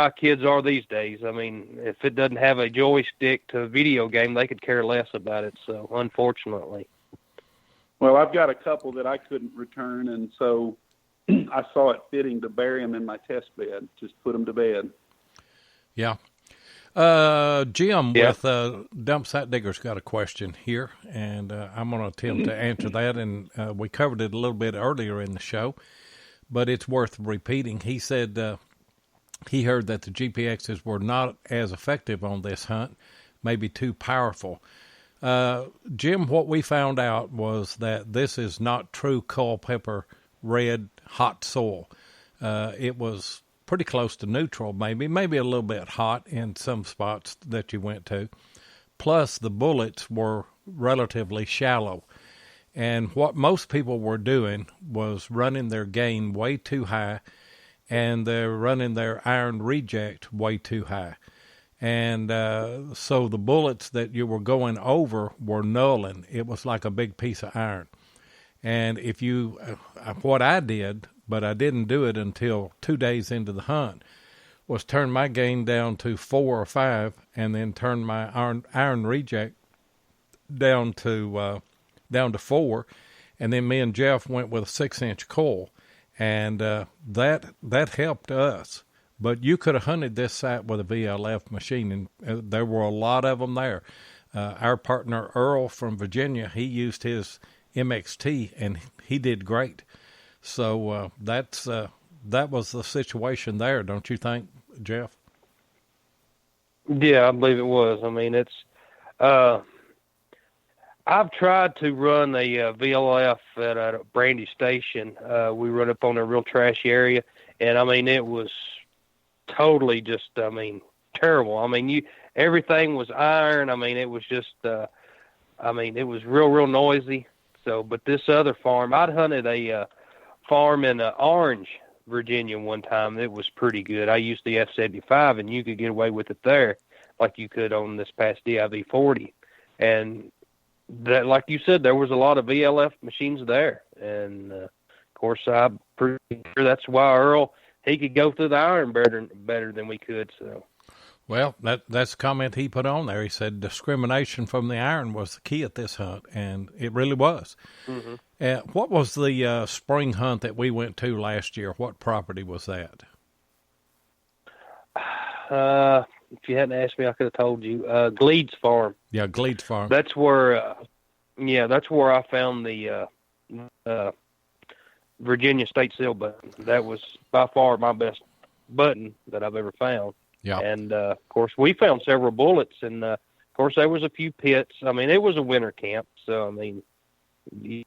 kids are these days. I mean, if it doesn't have a joystick to a video game, they could care less about it. So, unfortunately. Well, I've got a couple that I couldn't return, and so I saw it fitting to bury them in my test bed, just put them to bed. Yeah. Jim with Dump Site Digger's got a question here, and I'm going to attempt to answer that. And we covered it a little bit earlier in the show, but it's worth repeating. He said he heard that the GPXs were not as effective on this hunt, maybe too powerful. Jim, what we found out was that this is not true Culpeper red hot soil. It was pretty close to neutral, maybe a little bit hot in some spots that you went to. Plus, the bullets were relatively shallow. And what most people were doing was running their gain way too high, and they're running their iron reject way too high. And so the bullets that you were going over were nulling. It was like a big piece of iron. And if you, what I did, but I didn't do it until 2 days into the hunt, was turn my gain down to 4 or 5, and then turn my iron reject down to 4, and then me and Jeff went with a 6-inch coil, and that helped us. But you could have hunted this site with a VLF machine, and there were a lot of them there. Our partner Earl from Virginia, he used his MXT, and he did great. So that was the situation there, don't you think, Jeff? Yeah, I believe it was. I mean, it's I've tried to run a VLF at a Brandy Station. We run up on a real trashy area, and I mean, it was totally just, I mean, terrible. I mean, everything was iron. I mean, it was just, it was real noisy. So, but this other farm, I'd hunted a farm in Orange, Virginia one time. It was pretty good. I used the F75, and you could get away with it there like you could on this past DIV 40. And that, like you said, there was a lot of VLF machines there. And, of course, I'm pretty sure that's why Earl, he could go through the iron better than we could. So, well, that's a comment he put on there. He said discrimination from the iron was the key at this hunt, and it really was. Mm-hmm. What was the spring hunt that we went to last year? What property was that? If you hadn't asked me, I could have told you. Gleeds Farm. Yeah, Gleeds Farm. That's where, that's where I found the Virginia State Seal button. That was by far my best button that I've ever found. Yeah. And, of course, we found several bullets, and, of course, there was a few pits. I mean, it was a winter camp, so, I mean,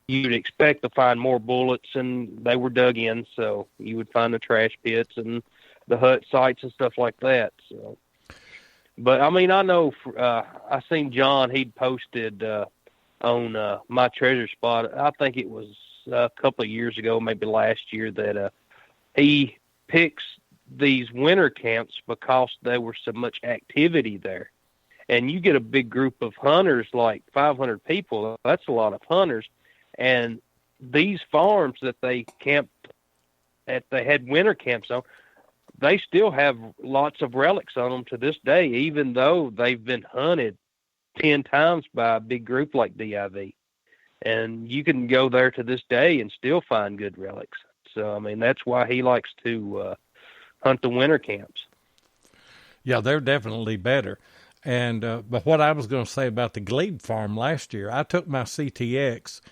you'd expect to find more bullets, and they were dug in, so you would find the trash pits and the hut sites and stuff like that. So, but, I mean, I know I seen John, he'd posted on My Treasure Spot, I think it was a couple of years ago, maybe last year, that he picks these winter camps because there was so much activity there. And you get a big group of hunters, like 500 people, that's a lot of hunters. And these farms that they had winter camps on, they still have lots of relics on them to this day, even though they've been hunted 10 times by a big group like DIV. And you can go there to this day and still find good relics. So, I mean, that's why he likes to hunt the winter camps. Yeah, they're definitely better. And but what I was going to say about the Glebe Farm last year, I took my CTX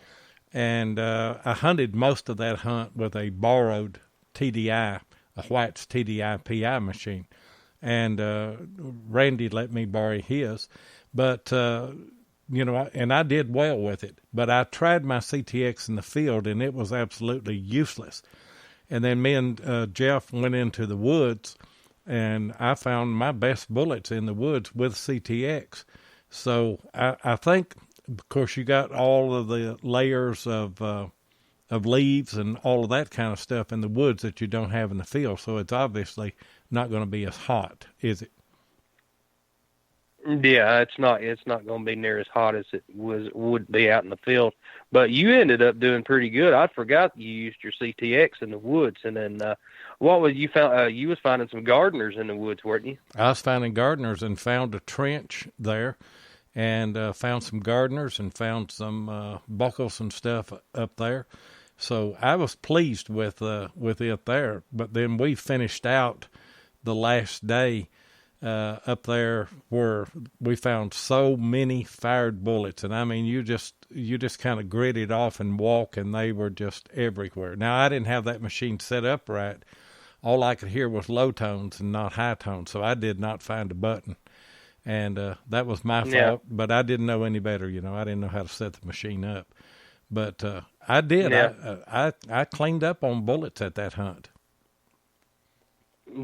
and I hunted most of that hunt with a borrowed TDI, a White's TDI PI machine. And Randy let me borrow his. But and I did well with it, but I tried my CTX in the field and it was absolutely useless. And then me and Jeff went into the woods, and I found my best bullets in the woods with CTX. So I think, of course, you got all of the layers of leaves and all of that kind of stuff in the woods that you don't have in the field. So it's obviously not going to be as hot, is it? Yeah, it's not going to be near as hot as it would be out in the field. But you ended up doing pretty good. I forgot you used your CTX in the woods. And then what was you found? You was finding some gardeners in the woods, weren't you? I was finding gardeners and found a trench there, and found some gardeners and found some buckles and stuff up there. So I was pleased with it there. But then we finished out the last day up there where we found so many fired bullets. And I mean, you just kind of gritted off and walk, and they were just everywhere. Now, I didn't have that machine set up right. All I could hear was low tones and not high tones. So I did not find a button. And that was my fault, but I didn't know any better. I didn't know how to set the machine up. But I did. Yeah. I cleaned up on bullets at that hunt.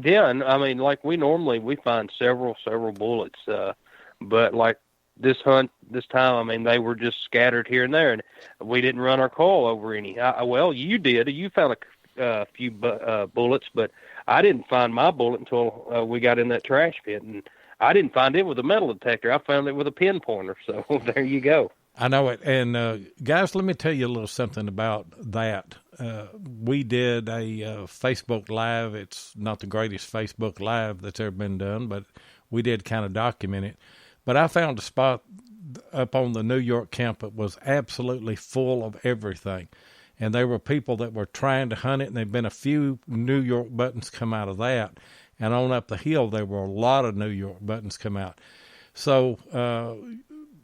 Yeah, and I mean, like we find several bullets, but like this hunt, this time, I mean, they were just scattered here and there, and we didn't run our coil over any. Well, you did. You found a few bullets, but I didn't find my bullet until we got in that trash pit, and I didn't find it with a metal detector. I found it with a pinpointer, so there you go. I know it. And, guys, let me tell you a little something about that. We did a Facebook Live. It's not the greatest Facebook Live that's ever been done, but we did kind of document it. But I found a spot up on the New York camp that was absolutely full of everything. And there were people that were trying to hunt it, and there had been a few New York buttons come out of that. And on up the hill, there were a lot of New York buttons come out. So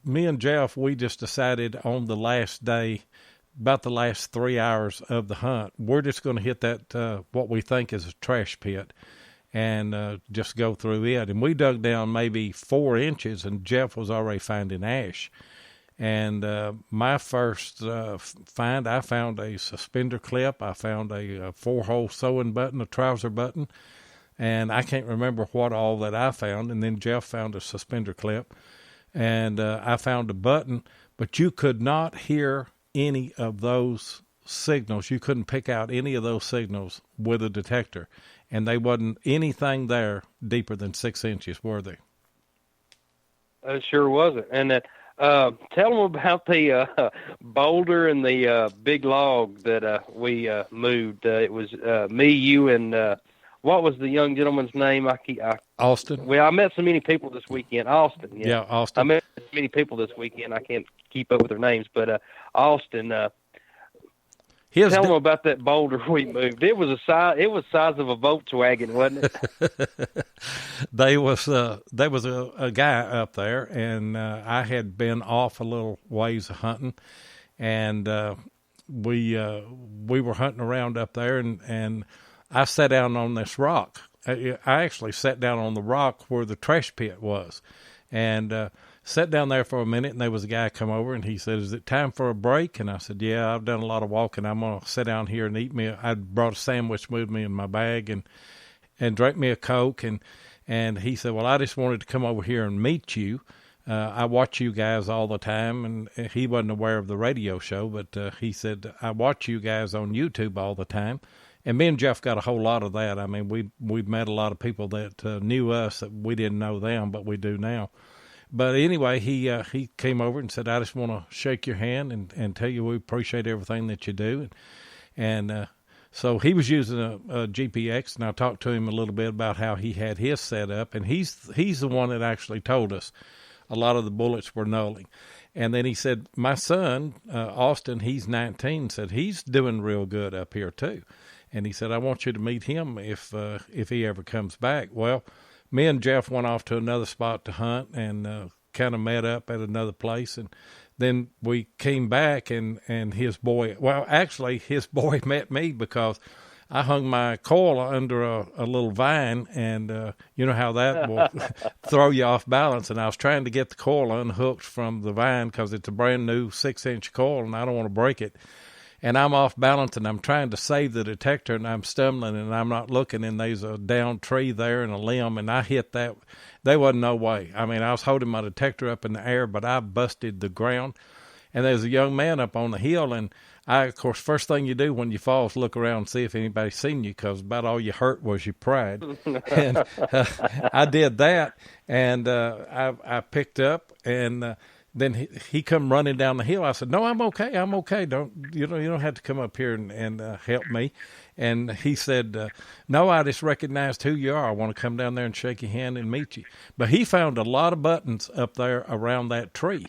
me and Jeff, we just decided on the last day, about the last 3 hours of the hunt, we're just going to hit that, what we think is a trash pit, and just go through it. And we dug down maybe 4 inches, and Jeff was already finding ash. And my first find, I found a suspender clip. I found a 4-hole sewing button, a trouser button, and I can't remember what all that I found. And then Jeff found a suspender clip, and I found a button, but you could not hear any of those signals. You couldn't pick out any of those signals with a detector, and they wasn't anything there deeper than 6 inches, were they? It sure wasn't. And tell them about the boulder and the big log that we moved. It was me, you, and what was the young gentleman's name? Austin. Well, I met so many people this weekend. Austin. Yeah, Austin. I met so many people this weekend. I can't keep up with their names, but Austin. Tell them about that boulder we moved. It was the size of a Volkswagen, wasn't it? There was a guy up there, and I had been off a little ways of hunting, and we were hunting around up there, and I sat down on this rock. I actually sat down on the rock where the trash pit was, and sat down there for a minute, and there was a guy come over, and he said, "Is it time for a break?" And I said, "Yeah, I've done a lot of walking. I'm going to sit down here and eat me." I brought a sandwich with me in my bag and drank me a Coke. And he said, "Well, I just wanted to come over here and meet you. I watch you guys all the time." And he wasn't aware of the radio show, but he said, "I watch you guys on YouTube all the time." And me and Jeff got a whole lot of that. I mean, we've met a lot of people that knew us that we didn't know them, but we do now. But anyway, he came over and said, "I just want to shake your hand and tell you we appreciate everything that you do." And so he was using a GPX, and I talked to him a little bit about how he had his set up. And he's the one that actually told us a lot of the bullets were nulling. And then he said, my son, Austin, he's 19, said he's doing real good up here too. And he said, "I want you to meet him if he ever comes back." Well, me and Jeff went off to another spot to hunt and kind of met up at another place. And then we came back and his boy, well, actually his boy met me because I hung my coil under a little vine, and you know how that will throw you off balance. And I was trying to get the coil unhooked from the vine because it's a brand new 6-inch coil, and I don't want to break it. And I'm off balance, and I'm trying to save the detector, and I'm stumbling, and I'm not looking, and there's a down tree there and a limb, and I hit that. There wasn't no way. I mean, I was holding my detector up in the air, but I busted the ground. And there's a young man up on the hill, and of course, first thing you do when you fall is look around and see if anybody's seen you, because about all you hurt was your pride. And I did that, and I picked up, and then he come running down the hill. I said, "No, I'm okay. I'm okay. You don't have to come up here and help me." And he said, "No, I just recognized who you are. I want to come down there and shake your hand and meet you." But he found a lot of buttons up there around that tree.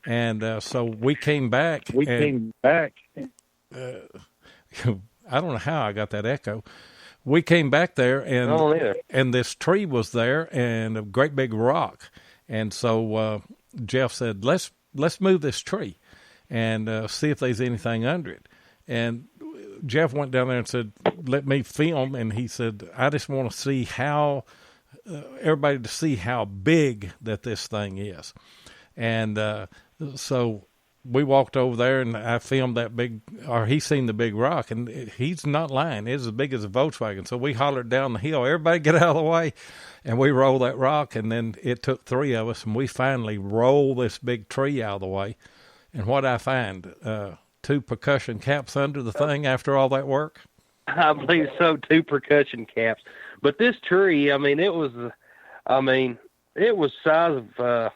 And so we came back. I don't know how I got that echo. We came back there, and this tree was there, and a great big rock. And so Jeff said, "Let's move this tree, and see if there's anything under it." And Jeff went down there and said, "Let me film." And he said, "I just want to see how everybody to see how big that this thing is." And so we walked over there, and I filmed that he seen the big rock, and he's not lying. It's as big as a Volkswagen. So we hollered down the hill, "Everybody get out of the way." And we rolled that rock, and then it took 3 of us, and we finally rolled this big tree out of the way. And what I find, 2 percussion caps under the thing after all that work? I believe so, 2 percussion caps. But this tree, I mean, it was size of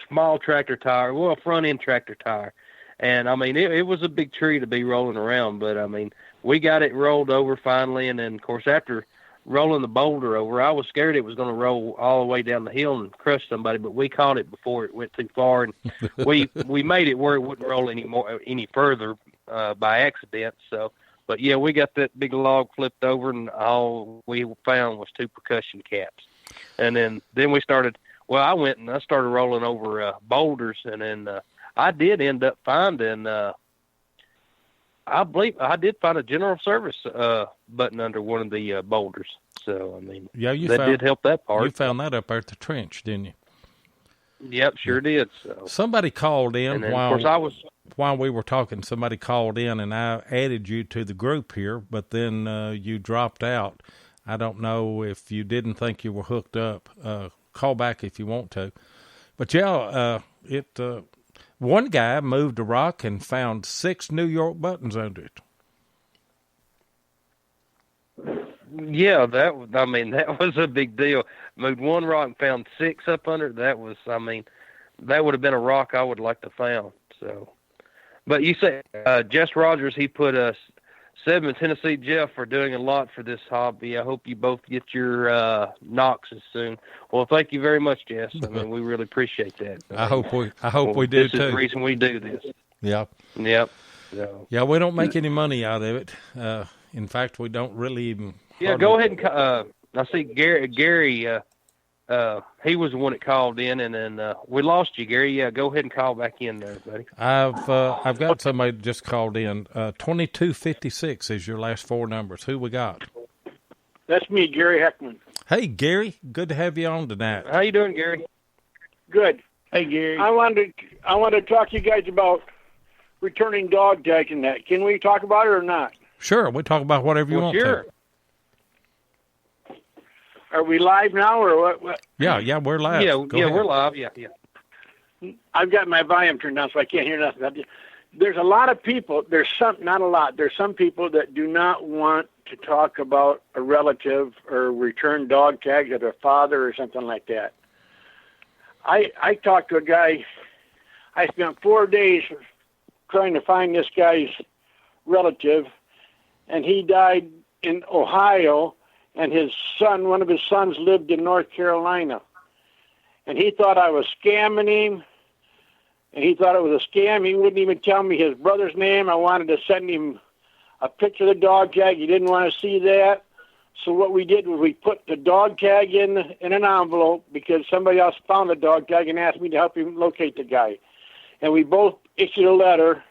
small tractor tire, well, front-end tractor tire. And, I mean, it was a big tree to be rolling around. But, I mean, we got it rolled over finally. And then, of course, after rolling the boulder over, I was scared it was going to roll all the way down the hill and crush somebody. But we caught it before it went too far. And we made it where it wouldn't roll any further by accident. So, but, yeah, we got that big log flipped over, and all we found was 2 percussion caps. And then we started – well, I went and I started rolling over boulders, and then I did end up finding, I believe I did find a general service button under one of the boulders. So, I mean, yeah, did help that part. You found that up there at the trench, didn't you? Yep, sure did. So. Somebody called in then, of course, while we were talking. Somebody called in, and I added you to the group here, but then you dropped out. I don't know if you didn't think you were hooked up. Call back if you want to. But yeah, one guy moved a rock and found 6 New York buttons under it. Yeah, that was a big deal. Moved one rock and found 6 up under it. That would have been a rock I would like to found. So, but you say Jess Rogers, he put us 7 Tennessee Jeff for doing a lot for this hobby. I hope you both get your Knoxes soon. Well, thank you very much, Jess. I mean, we really appreciate that. I hope we do too. This is the reason we do this. Yeah. Yep. So. Yeah, we don't make any money out of it. In fact, we don't really even. Yeah, go ahead and. I see Gary. He was the one that called in, and then we lost you, Gary. Yeah, go ahead and call back in there, buddy. I've got somebody just called in. 2256 is your last 4 numbers. Who we got? That's me, Gary Heckman. Hey, Gary. Good to have you on tonight. How you doing, Gary? Good. Hey, Gary. I wanted to talk to you guys about returning dog tags and that. Can we talk about it or not? Sure. We talk about whatever you want sure. to. Are we live now or what? Yeah, we're live. Yeah, Go ahead. we're live. Yeah. I've got my volume turned down, so I can't hear nothing. There's a lot of people. Not a lot. There's some people that do not want to talk about a relative or return dog tags of their father or something like that. I talked to a guy. I spent 4 days trying to find this guy's relative, and he died in Ohio. And one of his sons lived in North Carolina. And he thought I was scamming him. And he thought it was a scam. He wouldn't even tell me his brother's name. I wanted to send him a picture of the dog tag. He didn't want to see that. So what we did was we put the dog tag in an envelope because somebody else found the dog tag and asked me to help him locate the guy. And we both issued a letter.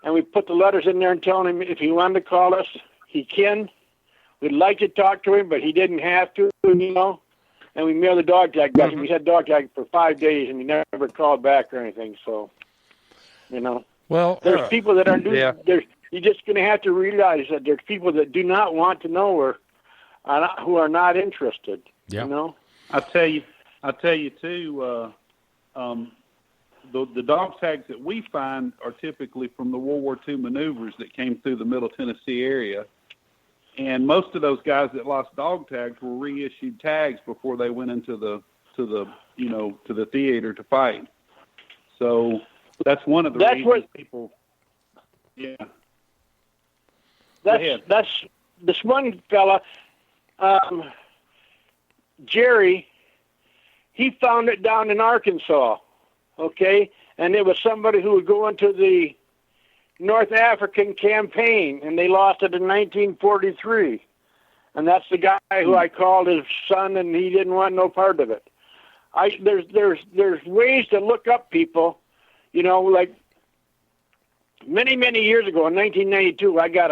And we put the letters in there and told him if he wanted to call us, he can. We'd like to talk to him, but he didn't have to, you know. And we mailed the dog tag back. We had dog tag for 5 days, and he never called back or anything. So, you know. Well, there's people that are doing. You're just going to have to realize that there's people that do not want to know or who are not interested. Yeah. You know. I'll tell you too. The dog tags that we find are typically from the World War II maneuvers that came through the Middle Tennessee area. And most of those guys that lost dog tags were reissued tags before they went into the theater to fight. So that's one of the reasons people. Yeah. That's this one fella, Jerry. He found it down in Arkansas, okay, and it was somebody who would go into the North African campaign, and they lost it in 1943. And that's the guy who I called his son, and he didn't want no part of it. There's ways to look up people, you know, like many years ago in 1992, I got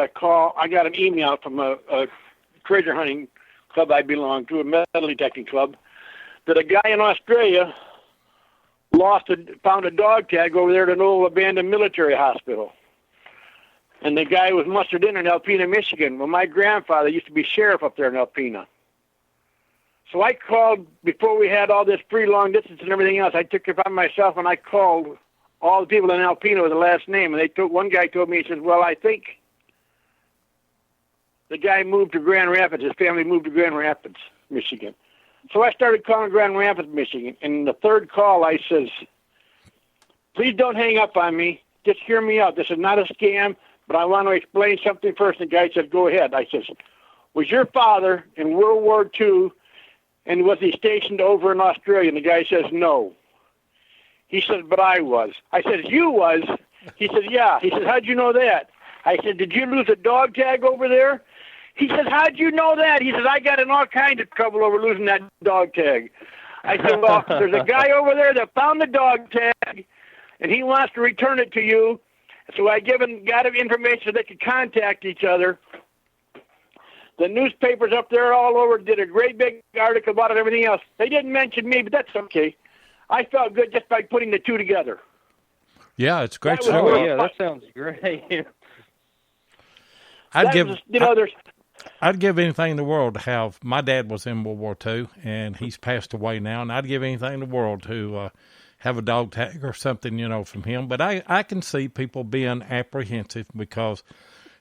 an email from a treasure hunting club I belong to, a metal detecting club, that a guy in Australia found a dog tag over there at an old abandoned military hospital. And the guy was mustered in Alpena, Michigan. Well, my grandfather used to be sheriff up there in Alpena. So I called, before we had all this free long distance and everything else, I took it upon myself and I called all the people in Alpena with the last name. And one guy told me, he says, well, I think the guy moved to Grand Rapids. His family moved to Grand Rapids, Michigan. So I started calling Grand Rapids, Michigan. And the third call, I says, please don't hang up on me. Just hear me out. This is not a scam, but I want to explain something first. And the guy said, go ahead. I says, was your father in World War II, and was he stationed over in Australia? And the guy says, no. He said, but I was. I said, you was? He said, yeah. He said, how'd you know that? I said, did you lose a dog tag over there? He says, how'd you know that? He says, I got in all kinds of trouble over losing that dog tag. I said, well, there's a guy over there that found the dog tag, and he wants to return it to you. So I got him information so they could contact each other. The newspapers up there all over did a great big article about it and everything else. They didn't mention me, but that's okay. I felt good just by putting the two together. Yeah, it's a great story. Yeah, that sounds great. I'd give anything in the world to have. My dad was in World War II, and he's passed away now, and I'd give anything in the world to have a dog tag or something, you know, from him. But I can see people being apprehensive because,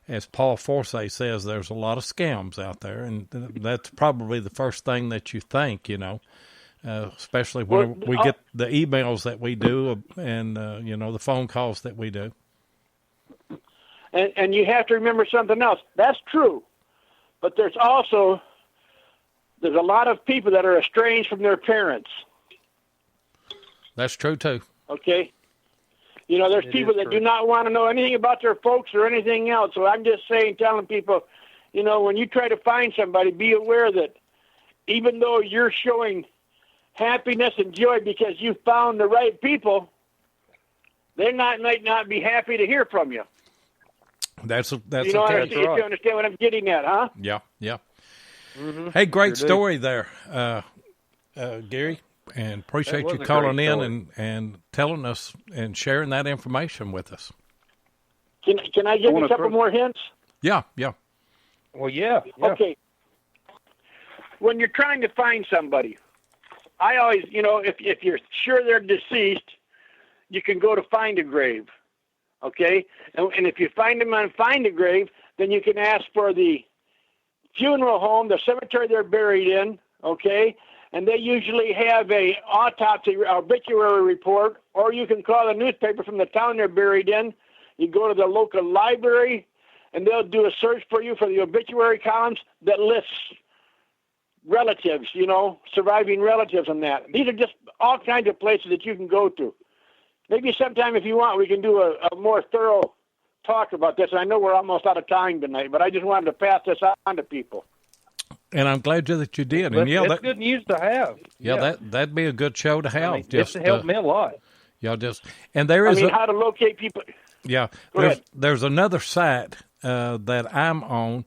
as Paul Forsyth says, there's a lot of scams out there, and that's probably the first thing that you think, you know, especially when we get the emails that we do and, you know, the phone calls that we do. And you have to remember something else. That's true. But there's a lot of people that are estranged from their parents. That's true, too. Okay? You know, there's people that do not want to know anything about their folks or anything else. So I'm just telling people, you know, when you try to find somebody, be aware that even though you're showing happiness and joy because you found the right people, they might not be happy to hear from you. That's you know, if you understand what I'm getting at, huh? Yeah. Mm-hmm. Hey, great story there, Gary, and appreciate you calling in and telling us and sharing that information with us. Can I give you a couple more hints? Yeah. Well, yeah. Okay. When you're trying to find somebody, I always, you know, if you're sure they're deceased, you can go to Find a Grave. Okay, and if you find them on Find a Grave, then you can ask for the funeral home, the cemetery they're buried in. Okay, and they usually have a autopsy obituary report, or you can call the newspaper from the town they're buried in. You go to the local library, and they'll do a search for you for the obituary columns that lists relatives, you know, surviving relatives and that. These are just all kinds of places that you can go to. Maybe sometime, if you want, we can do a more thorough talk about this. I know we're almost out of time tonight, but I just wanted to pass this on to people. And I'm glad that you did. And that's good news to have. Yeah, that'd be a good show to have. I mean, just to help me a lot. And there is how to locate people. Yeah, there's another site that I'm on,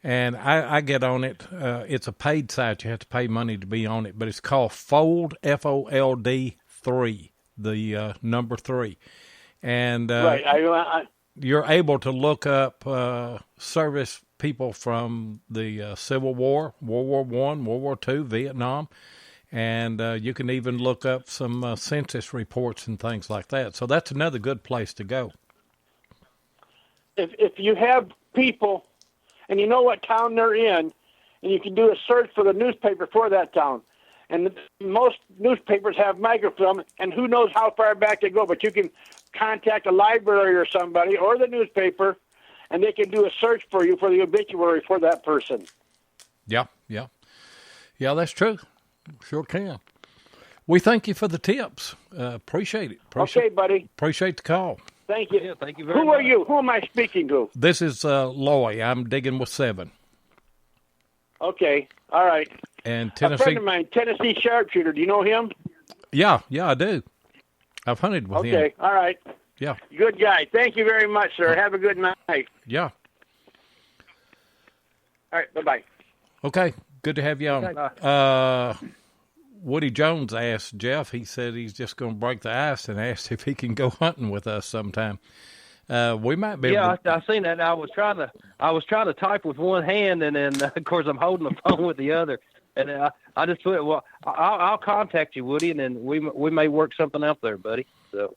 and I get on it. It's a paid site. You have to pay money to be on it, but it's called Fold, FOLD 3, the number 3. And right. You're able to look up service people from the Civil War, World War I, World War II, Vietnam, and you can even look up some census reports and things like that. So that's another good place to go. If you have people and you know what town they're in, and you can do a search for the newspaper for that town. And most newspapers have microfilm, and who knows how far back they go, but you can contact a library or somebody or the newspaper, and they can do a search for you for the obituary for that person. Yeah, that's true. Sure can. We thank you for the tips. Appreciate it. Okay, buddy. Appreciate the call. Thank you. Yeah, thank you very much. Who are you? Who am I speaking to? This is Loy. I'm digging with 7. Okay. All right. And Tennessee. A friend of mine, Tennessee sharpshooter. Do you know him? Yeah, I do. I've hunted with him. Okay. All right. Yeah. Good guy. Thank you very much, sir. Have a good night. Yeah. All right. Bye-bye. Okay. Good to have you on. Woody Jones asked Jeff, he said he's just going to break the ice, and asked if he can go hunting with us sometime. We might be able to... I seen that. I was trying to type with one hand, and then of course I'm holding the phone with the other. And I just put, well, I'll contact you, Woody, and then we may work something out there, buddy. So.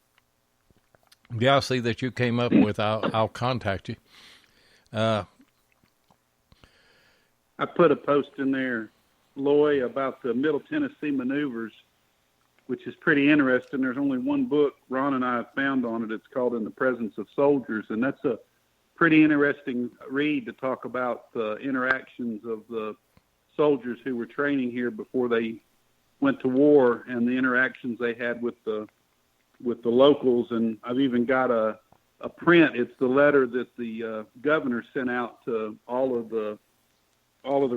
Yeah, I see that you came up with. I'll contact you. I put a post in there, Loy, about the Middle Tennessee maneuvers, which is pretty interesting. There's only one book Ron and I have found on it. It's called In the Presence of Soldiers, and that's a pretty interesting read to talk about the interactions of the soldiers who were training here before they went to war, and the interactions they had with the locals. And I've even got a print. It's the letter that the governor sent out to all of the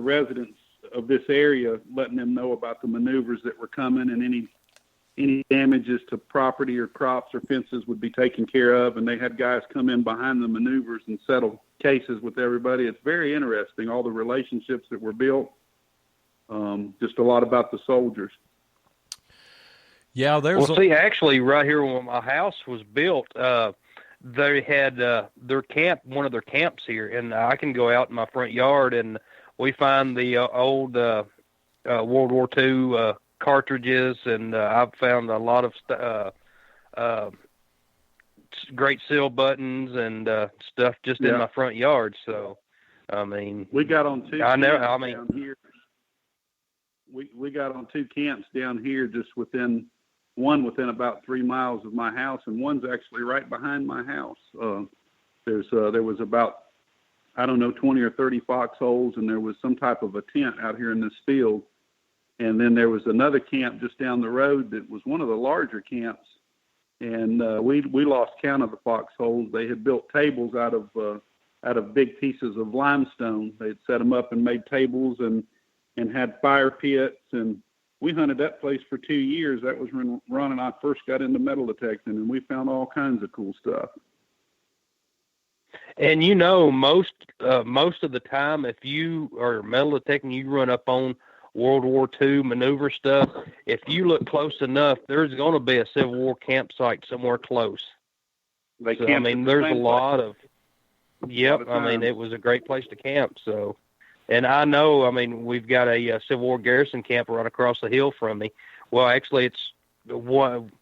residents of this area, letting them know about the maneuvers that were coming, and any damages to property or crops or fences would be taken care of. And they had guys come in behind the maneuvers and settle cases with everybody. It's very interesting, all the relationships that were built. Just a lot about the soldiers. Yeah, actually, right here when my house was built, they had their camp, one of their camps here, and I can go out in my front yard and we find the old World War II cartridges, and I've found a lot of great seal buttons and stuff just in my front yard. So, I mean, we got on two. down here. We got on 2 camps down here, just within about 3 miles of my house, and one's actually right behind my house. There was about, I don't know, 20 or 30 foxholes, and there was some type of a tent out here in this field. And then there was another camp just down the road that was one of the larger camps, and we lost count of the foxholes. They had built tables out of big pieces of limestone. They had set them up and made tables and had fire pits, and we hunted that place for 2 years. That was when Ron and I first got into metal detecting, and we found all kinds of cool stuff. And most of the time, if you are metal detecting, you run up on World War II maneuver stuff. If you look close enough, there's going to be a Civil War campsite somewhere close. There's a lot of. Yep, it was a great place to camp. So, and I know, we've got a Civil War garrison camp right across the hill from me. Well, actually, it's one.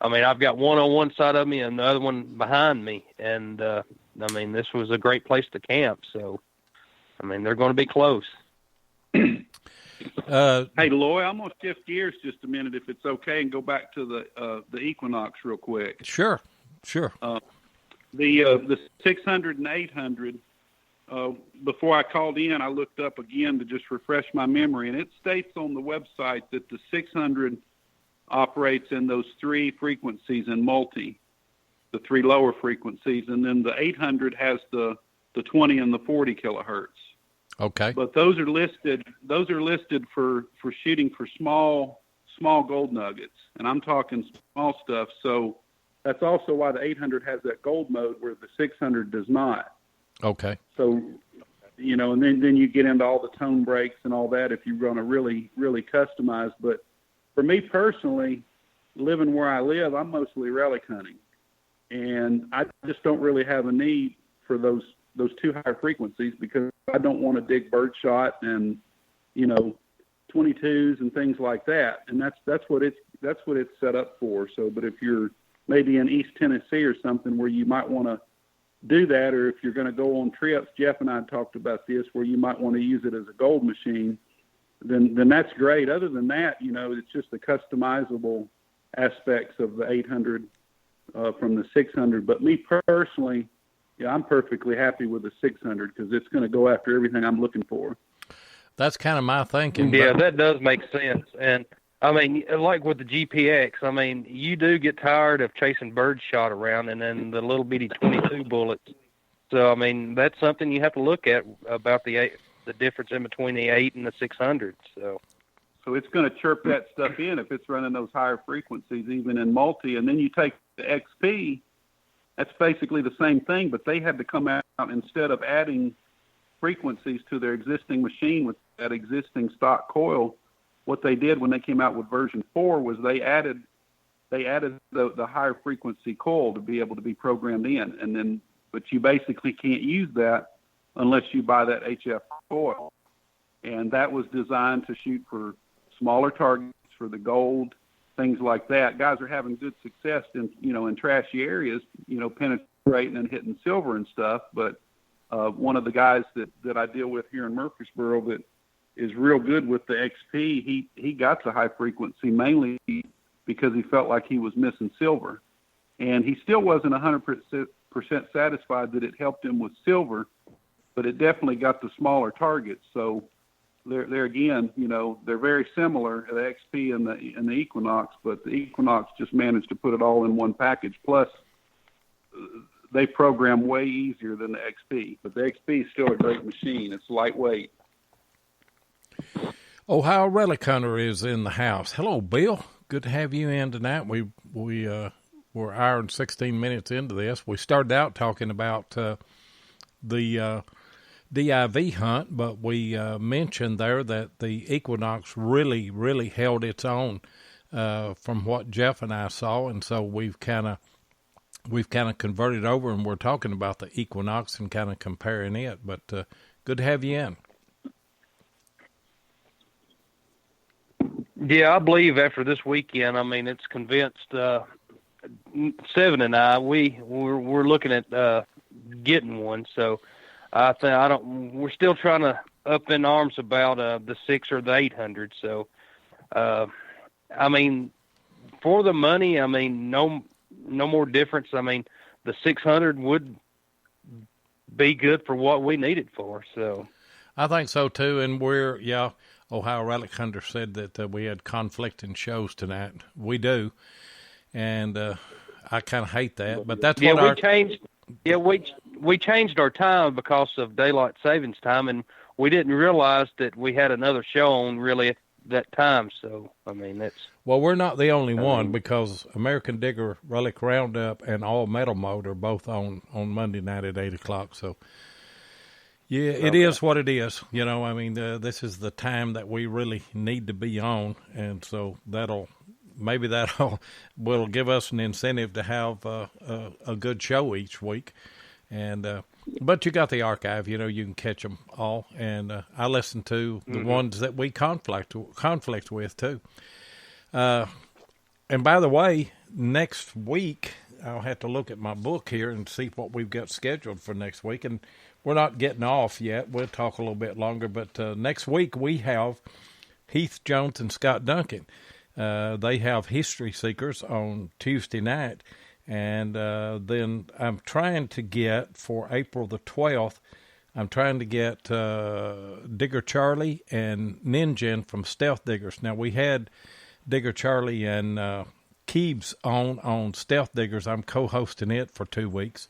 I've got one on one side of me and the other one behind me, and this was a great place to camp. So, they're going to be close. Hey, Loy, I'm going to shift gears just a minute, if it's okay, and go back to the Equinox real quick. Sure. The 600 and 800, before I called in, I looked up again to just refresh my memory, and it states on the website that the 600 operates in those 3 frequencies in multi, the 3 lower frequencies, and then the 800 has the 20 and the 40 kilohertz. Okay. But those are listed for shooting for small gold nuggets, and I'm talking small stuff. So that's also why the 800 has that gold mode where the 600 does not. Okay. So, and then you get into all the tone breaks and all that if you run a really, really customized. But for me personally, living where I live, I'm mostly relic hunting. And I just don't really have a need for those too high frequencies because I don't want to dig birdshot and, 22s and things like that. And that's what it's set up for. So, but if you're maybe in East Tennessee or something where you might want to do that, or if you're going to go on trips, Jeff and I talked about this, where you might want to use it as a gold machine, then that's great. Other than that, it's just the customizable aspects of the 800 from the 600. But me personally, I'm perfectly happy with the 600 because it's going to go after everything I'm looking for. That's kind of my thinking. Yeah, that does make sense. And I mean, like with the GPX, I mean, you do get tired of chasing birdshot around and then the little bitty 22 bullets. So, I mean, that's something you have to look at about the difference in between the 8 and the 600. So it's going to chirp that stuff in if it's running those higher frequencies, even in multi. And then you take the XP, that's basically the same thing, but they had to come out instead of adding frequencies to their existing machine with that existing stock coil. What they did when they came out with version 4 was they added the higher frequency coil to be able to be programmed in, but you basically can't use that unless you buy that HF coil, and that was designed to shoot for smaller targets, for the gold, things like that. Guys are having good success in trashy areas, penetrating and hitting silver and stuff. But one of the guys that I deal with here in Murfreesboro that is real good with the XP, he got to high frequency mainly because he felt like he was missing silver. And he still wasn't 100% satisfied that it helped him with silver, but it definitely got the smaller targets. So there again, they're very similar, the XP and the Equinox, but the Equinox just managed to put it all in one package. Plus, they program way easier than the XP, but the XP is still a great machine. It's lightweight. Ohio Relic Hunter is in the house. Hello, Bill. Good to have you in tonight. We're hour and 16 minutes into this. We started out talking about the DIV hunt, but we mentioned there that the Equinox really, really held its own from what Jeff and I saw, and so we've kind of converted over, and we're talking about the Equinox and kind of comparing it. But good to have you in. Yeah, I believe after this weekend, I mean, it's convinced Seven and I we're looking at getting one. So we're still trying to up in arms about the 6 or the 800. So I mean, for the money, I mean, no more difference. I mean, the 600 would be good for what we need it for. So I think so too, and Ohio Relic Hunter said that we had conflicting shows tonight. We do, and I kind of hate that, but that's what we changed. Yeah, we changed our time because of daylight savings time, and we didn't realize that we had another show on really at that time. So I mean, we're not the only one because American Digger Relic Roundup and All Metal Mode are both on Monday night at 8:00. So. Yeah, it is what it is. I mean, this is the time that we really need to be on, and so that'll will give us an incentive to have a good show each week. And but you got the archive, you can catch them all, and I listen to the ones that we conflict with too. And by the way, next week I'll have to look at my book here and see what we've got scheduled for next week, and we're not getting off yet. We'll talk a little bit longer, but next week we have Heath Jones and Scott Duncan. They have History Seekers on Tuesday night, and then I'm trying to get, for April the 12th, I'm trying to get Digger Charlie and Ninjin from Stealth Diggers. Now, we had Digger Charlie and Keebs on Stealth Diggers. I'm co-hosting it for 2 weeks.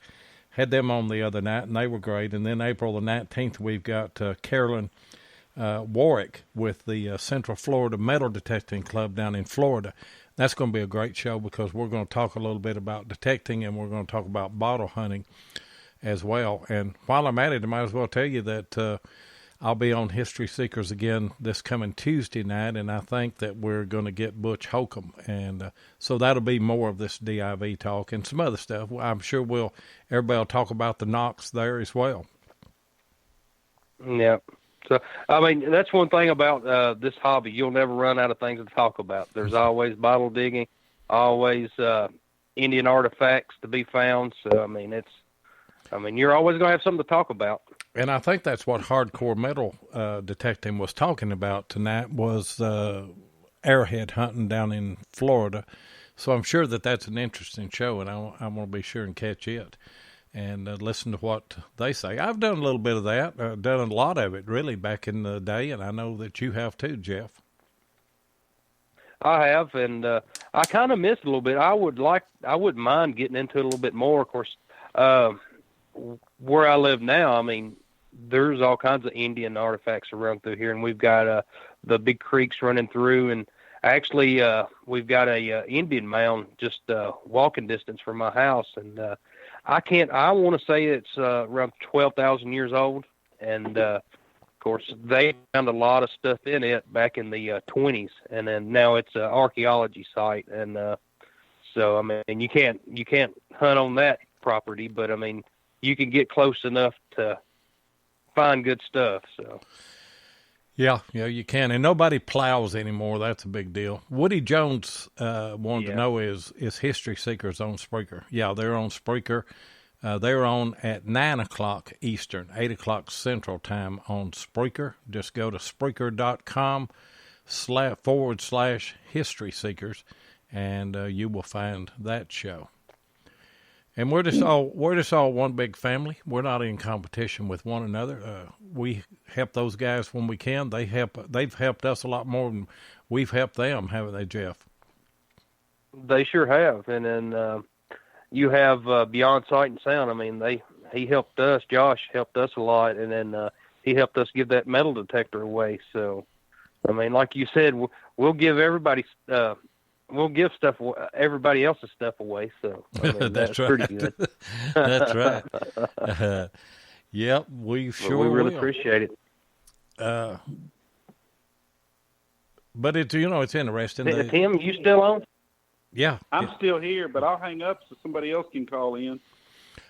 Had them on the other night, and they were great. And then April the 19th, we've got Carolyn Warwick with the Central Florida Metal Detecting Club down in Florida. That's going to be a great show because we're going to talk a little bit about detecting, and we're going to talk about bottle hunting. as well. And while I'm at it, I might as well tell you that I'll be on History Seekers again this coming Tuesday night, and I think that we're going to get Butch Holcomb. And so that'll be more of this DIV talk and some other stuff. I'm sure everybody will talk about the Knox there as well. Yeah. So, I mean, that's one thing about this hobby. You'll never run out of things to talk about. There's always bottle digging, always Indian artifacts to be found. So, I mean, you're always going to have something to talk about. And I think that's what Hardcore Metal Detecting was talking about tonight was arrowhead hunting down in Florida. So I'm sure that that's an interesting show, and I want to be sure and catch it and listen to what they say. I've done a little bit of that, done a lot of it really back in the day, and I know that you have too, Jeff. I have, and I kind of missed a little bit. I wouldn't mind getting into it a little bit more. Of course, where I live now, I mean, there's all kinds of Indian artifacts around through here, and we've got the big creeks running through, and actually we've got a Indian mound just walking distance from my house, and I want to say it's around 12,000 years old, and of course they found a lot of stuff in it back in the 20s, and then now it's an archaeology site, and so I mean you can't hunt on that property, but I mean you can get close enough to find good stuff. So yeah, you can, and nobody plows anymore. That's a big deal. Woody Jones wanted to know is History Seekers on Spreaker? Yeah, they're on Spreaker. They're on at 9 o'clock Eastern, 8 o'clock Central Time on Spreaker. Just go to Spreaker.com//History Seekers, and you will find that show. And we're just all one big family. We're not in competition with one another. We help those guys when we can. They've helped us a lot more than we've helped them, haven't they, Jeff? They sure have. And then you have Beyond Sight and Sound. I mean, he helped us. Josh helped us a lot, and then he helped us give that metal detector away. So, I mean, like you said, we'll give everybody. We'll give everybody else's stuff away, so I mean, that's right. Pretty good. That's right. Yep, we really appreciate it. But it's interesting. Tim, you still on? Yeah, I'm still here, but I'll hang up so somebody else can call in.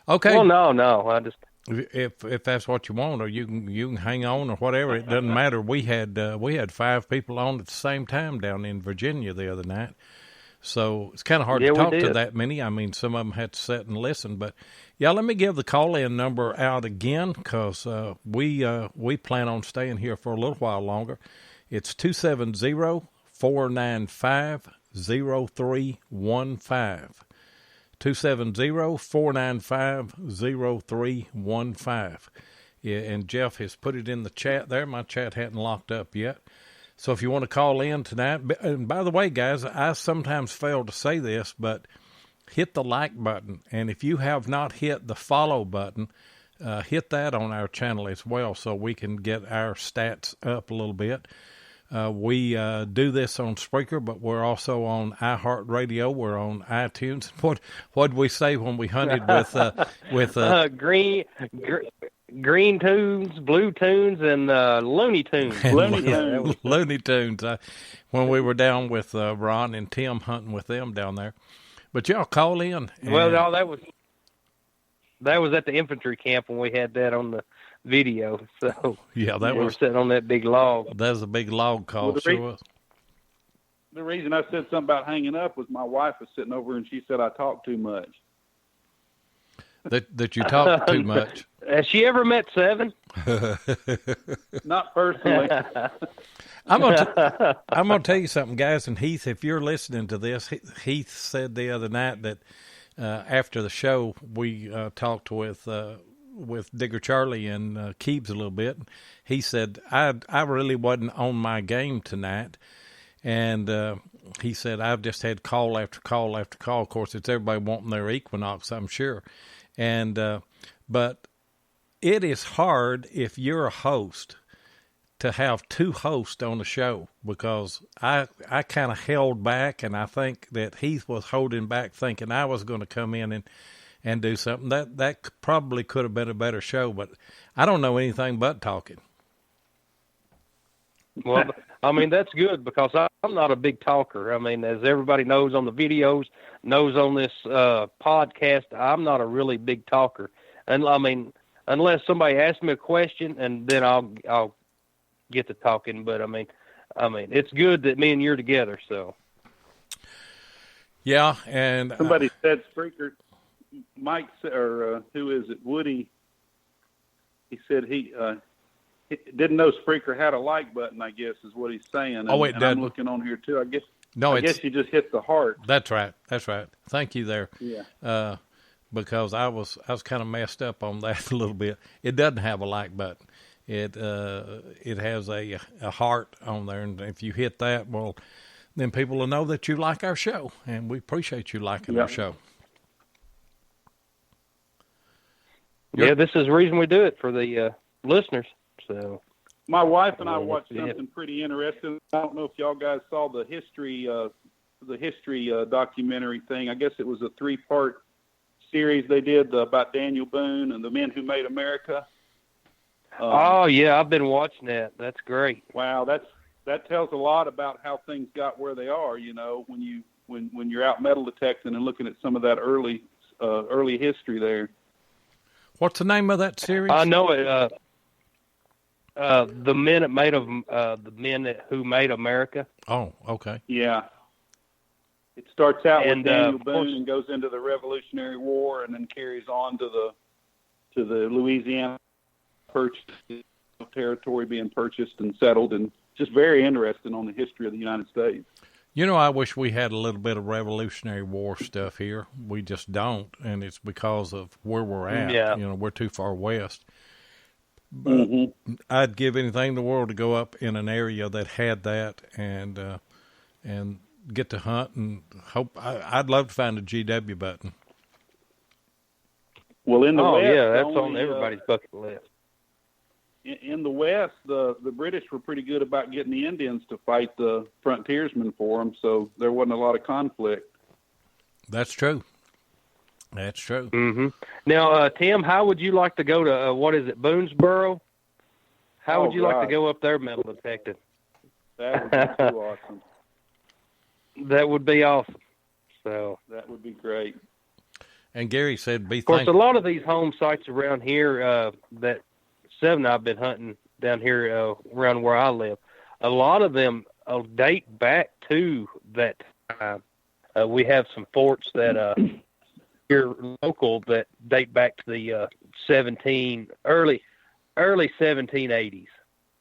Okay. Well, no, I just. If that's what you want, or you can hang on, or whatever, it doesn't matter. We had 5 people on at the same time down in Virginia the other night, so it's kind of hard to talk to that many. I mean, some of them had to sit and listen, but yeah, let me give the call-in number out again because we plan on staying here for a little while longer. It's 270-495-0315. 270-495-0315. Yeah, and Jeff has put it in the chat there. My chat hadn't locked up yet. So if you want to call in tonight, and by the way, guys, I sometimes fail to say this, but hit the like button. And if you have not hit the follow button, hit that on our channel as well so we can get our stats up a little bit. We do this on Spreaker, but we're also on iHeartRadio. We're on iTunes. What did we say when we hunted with green tunes, blue tunes, and Looney Tunes? Looney Tunes. When we were down with Ron and Tim hunting with them down there. But y'all call in. Well, no, that was at the infantry camp when we had that on the video. So yeah, we were sitting on that big log. That was a big log call. The reason I said something about hanging up was my wife was sitting over and she said I talk too much. That you talk too much. Has she ever met Seven? Not personally. I'm gonna tell you something, guys. And Heath, if you're listening to this, Heath said the other night that after the show we talked with Digger Charlie and Keebs a little bit. He said, I really wasn't on my game tonight. And he said, I've just had call after call after call. Of course, it's everybody wanting their Equinox, I'm sure. And but it is hard if you're a host to have 2 hosts on the show because I kind of held back, and I think that Heath was holding back thinking I was going to come in and do something. That probably could have been a better show, but I don't know anything but talking. Well, I mean, that's good because I'm not a big talker. I mean, as everybody knows on the videos, knows on this podcast, I'm not a really big talker. And I mean, unless somebody asks me a question, and then I'll get to talking. But I mean, it's good that me and you're together. So. Yeah, and somebody said Spreaker. Mike, or who is it? Woody. He said he didn't know Spreaker had a like button, I guess, is what he's saying. And, it did. I'm looking on here, too. I guess you just hit the heart. That's right. Thank you there. Yeah. Because I was kind of messed up on that a little bit. It doesn't have a like button. It has a heart on there, and if you hit that, well, then people will know that you like our show, and we appreciate you liking our show. Yeah, this is the reason we do it, for the listeners. So, my wife and I watched something pretty interesting. I don't know if y'all guys saw the history documentary thing. I guess it was a 3-part series they did about Daniel Boone and the Men Who Made America. Oh yeah, I've been watching that. That's great. Wow, that tells a lot about how things got where they are. You know, when you're out metal detecting and looking at some of that early history there. What's the name of that series? I know it. The Men Who Made America. Oh, okay. Yeah. It starts out with Daniel Boone and goes into the Revolutionary War, and then carries on to the Louisiana purchase territory being purchased and settled, and just very interesting on the history of the United States. You know, I wish we had a little bit of Revolutionary War stuff here. We just don't, and it's because of where we're at. Yeah. You know, we're too far west. But I'd give anything in the world to go up in an area that had that and get to hunt and hope. I'd love to find a GW button. Well, in the West, yeah, that's on everybody's bucket list. In the West, the British were pretty good about getting the Indians to fight the frontiersmen for them, so there wasn't a lot of conflict. That's true. That's true. Mm-hmm. Now, Tim, how would you like to go to, Boonesboro? How would you like to go up there metal detecting? That would be too awesome. That would be awesome. So that would be great. And Gary said, of course, a lot of these home sites around here that Seven I've been hunting down here around where I live, a lot of them date back to that time. We have some forts that here local that date back to the early 1780s.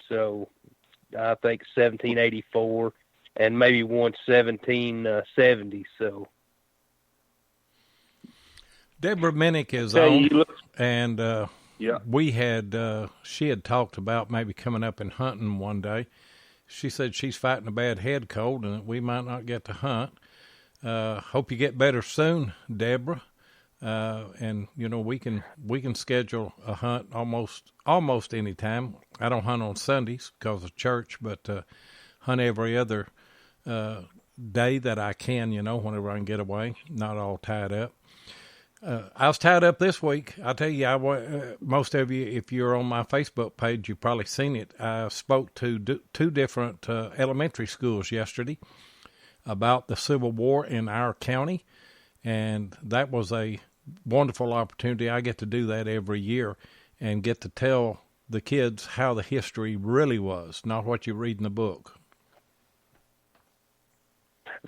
So I think 1784 and maybe one 1770. So Deborah Minnick is on, and we had she had talked about maybe coming up and hunting one day. She said she's fighting a bad head cold and that we might not get to hunt. Hope you get better soon, Deborah. And you know, we can schedule a hunt almost any time. I don't hunt on Sundays because of church, but hunt every other day that I can, you know, whenever I can get away, not all tied up. I was tied up this week. I'll tell you, most of you, if you're on my Facebook page, you've probably seen it. I spoke to two different elementary schools yesterday about the Civil War in our county, and that was a wonderful opportunity. I get to do that every year and get to tell the kids how the history really was, not what you read in the book.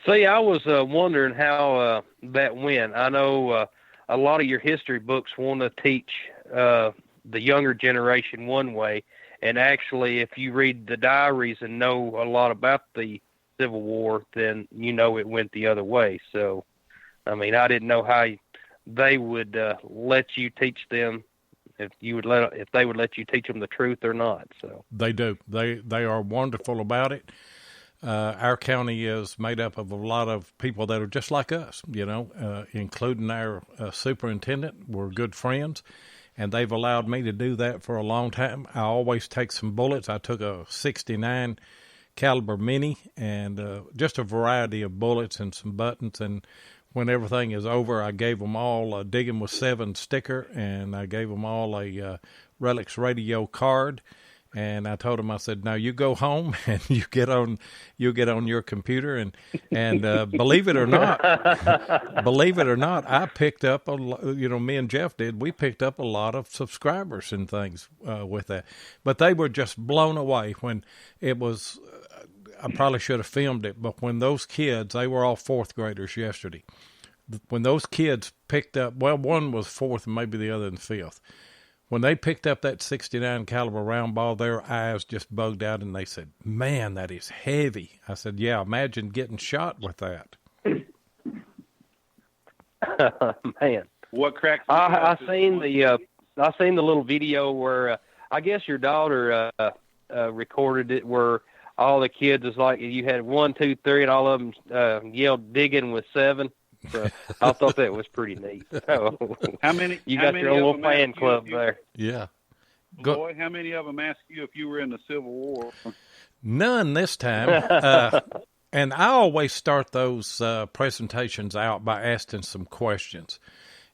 See, I was wondering how that went. I know a lot of your history books want to teach the younger generation one way, and actually if you read the diaries and know a lot about the Civil War, then you know it went the other way. So, I mean, I didn't know how they would let you teach them, if they would let you teach them the truth or not. So they do. They are wonderful about it. Our county is made up of a lot of people that are just like us, you know, including our superintendent. We're good friends, and they've allowed me to do that for a long time. I always take some bullets. I took a 69 caliber mini and just a variety of bullets and some buttons. And when everything is over, I gave them all a Diggin with 7 sticker, and I gave them all a Relics radio card. And I told him, I said, now you go home and you get on your computer and believe it or not, I picked up me and Jeff did. We picked up a lot of subscribers and things with that, but they were just blown away when it was. I probably should have filmed it, but when those kids, they were all 4th graders yesterday. When those kids picked up, well, one was 4th and maybe the other in 5th. When they picked up that 69 caliber round ball, their eyes just bugged out, and they said, "Man, that is heavy." I said, "Yeah, imagine getting shot with that." Man, what cracks? I seen the little video where I guess your daughter recorded it, where all the kids is like you had 1, 2, 3, and all of them yelled "Diggin with 7. So I thought that was pretty neat. So, how many? You got your own little fan club there. Yeah. Boy, how many of them asked you if you were in the Civil War? None this time. And I always start those presentations out by asking some questions.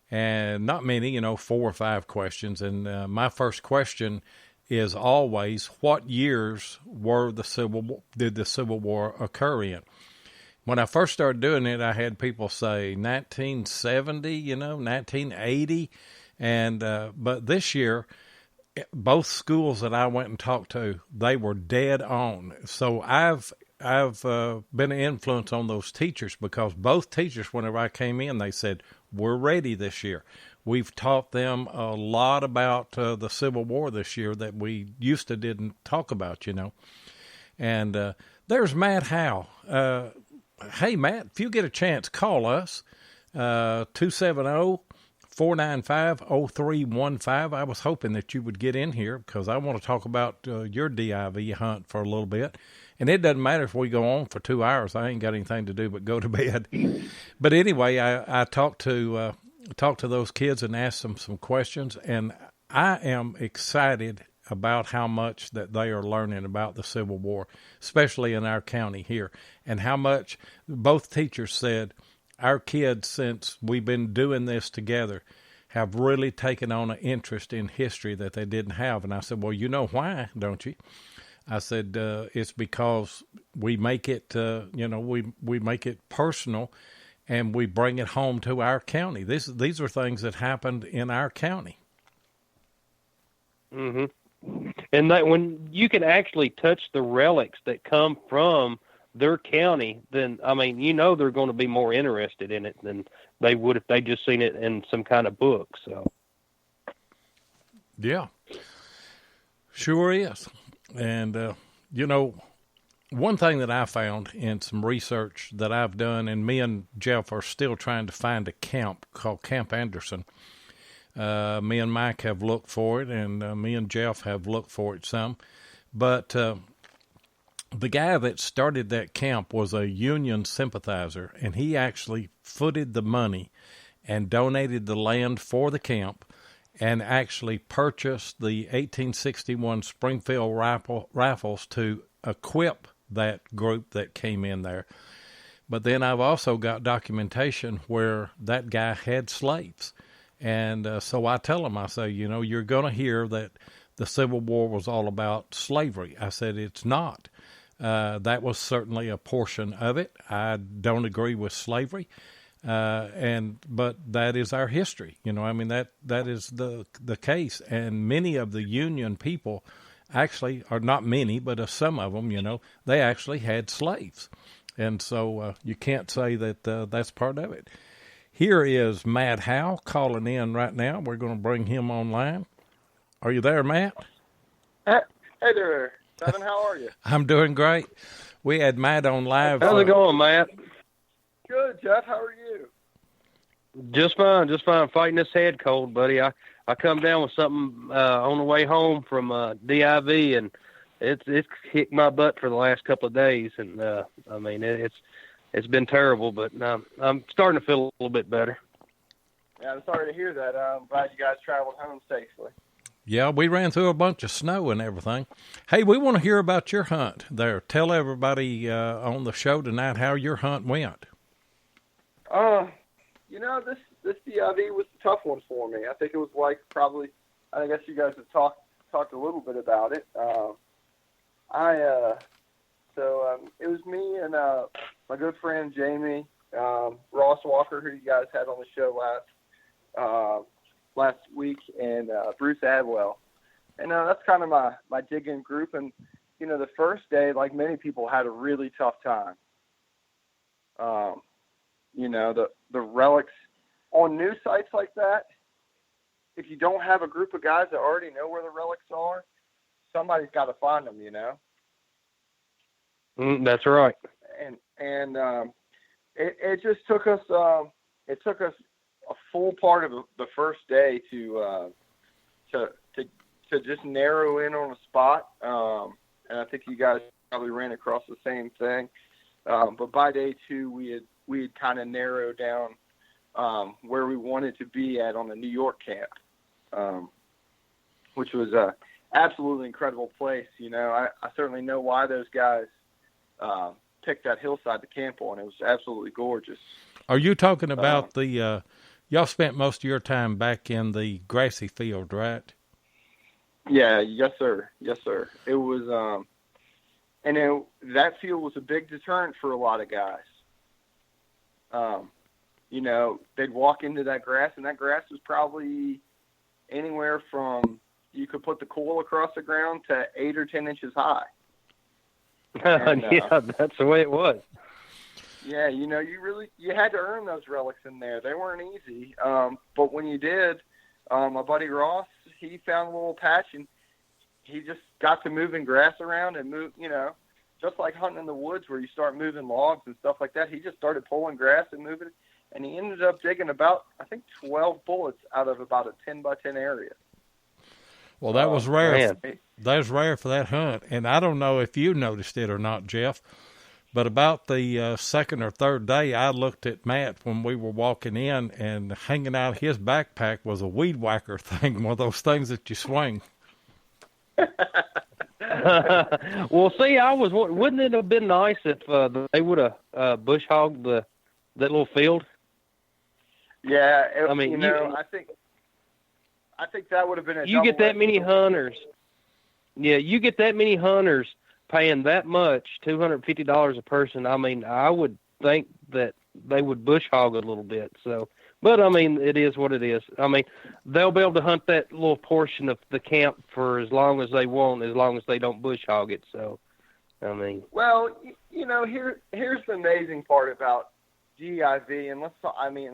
And not many, 4 or 5 questions. And my first question is always, what years did the Civil War occur in? When I first started doing it, I had people say 1970, 1980, and but this year, both schools that I went and talked to, they were dead on. So I've been an influence on those teachers, because both teachers, whenever I came in, they said, "We're ready this year." We've taught them a lot about the Civil War this year that we used to didn't talk about, And there's Matt Howe. Hey, Matt, if you get a chance, call us, 270-495-0315. I was hoping that you would get in here because I want to talk about your DIV hunt for a little bit. And it doesn't matter if we go on for 2 hours. I ain't got anything to do but go to bed. But anyway, I talked to those kids and asked them some questions, and I am excited about how much that they are learning about the Civil War, especially in our county here, and how much both teachers said our kids, since we've been doing this together, have really taken on an interest in history that they didn't have. And I said, well, you know why, don't you? I said, it's because we make it, we make it personal, and we bring it home to our county. These are things that happened in our county. Mm-hmm. And that when you can actually touch the relics that come from their county, then, they're going to be more interested in it than they would if they just seen it in some kind of book. So, yeah, sure is. And, one thing that I found in some research that I've done, and me and Jeff are still trying to find a camp called Camp Anderson. Me and Mike have looked for it, and me and Jeff have looked for it some. But the guy that started that camp was a Union sympathizer, and he actually footed the money and donated the land for the camp and actually purchased the 1861 Springfield rifles to equip that group that came in there. But then I've also got documentation where that guy had slaves. And so I tell them, I say, you're going to hear that the Civil War was all about slavery. I said, it's not. That was certainly a portion of it. I don't agree with slavery. But that is our history. That is the case. And many of the Union people actually, or not many, but some of them, they actually had slaves. And so you can't say that that's part of it. Here is Matt Howe calling in right now. We're going to bring him online. Are you there, Matt? Hey there, Kevin. How are you? I'm doing great. We had Matt on live. How's it going, Matt? Good, Jeff. How are you? Just fine. Fighting this head cold, buddy. I come down with something on the way home from DIV, and it's kicked my butt for the last couple of days. And it's been terrible, but I'm starting to feel a little bit better. Yeah, I'm sorry to hear that. I'm glad you guys traveled home safely. Yeah, we ran through a bunch of snow and everything. Hey, we want to hear about your hunt there. Tell everybody on the show tonight how your hunt went. This DIV was a tough one for me. I think it was like probably, I guess you guys have talked a little bit about it. It was me and my good friend Jamie, Ross Walker, who you guys had on the show last week, and Bruce Adwell. And that's kind of my digging group. And, the first day, like many people, had a really tough time. The relics on new sites like that, if you don't have a group of guys that already know where the relics are, somebody's got to find them, That's right. And it just took us a full part of the first day to just narrow in on a spot. And I think you guys probably ran across the same thing. But by day 2, we had kind of narrowed down where we wanted to be at on the New York camp, which was a absolutely incredible place. I certainly know why those guys picked that hillside to camp on. It was absolutely gorgeous. Are you talking about the y'all spent most of your time back in the grassy field, right? Yeah, yes sir. It was that field was a big deterrent for a lot of guys. They'd walk into that grass, and that grass was probably anywhere from, you could put the coil across the ground, to 8 or 10 inches high. And, yeah, that's the way it was. Yeah, you had to earn those relics in there. They weren't easy. But when you did, my buddy Ross, he found a little patch, and he just got to moving grass around and move, just like hunting in the woods where you start moving logs and stuff like that. He just started pulling grass and moving it, and he ended up digging about, I think, 12 bullets out of about a 10 by 10 area. Well, that was rare. That was rare for that hunt. And I don't know if you noticed it or not, Jeff, but about the second or third day, I looked at Matt when we were walking in, and hanging out of his backpack was a weed whacker thing, one of those things that you swing. Well, see, wouldn't it have been nice if they would have bush hogged that little field? Yeah, I think that would have been a. You get that many hunters. Yeah, you get that many hunters paying that much, $250 a person. I mean, I would think that they would bush hog a little bit. So, but I mean, it is what it is. I mean, they'll be able to hunt that little portion of the camp for as long as they want, as long as they don't bush hog it. So, I mean. Well, here's the amazing part about DIV, and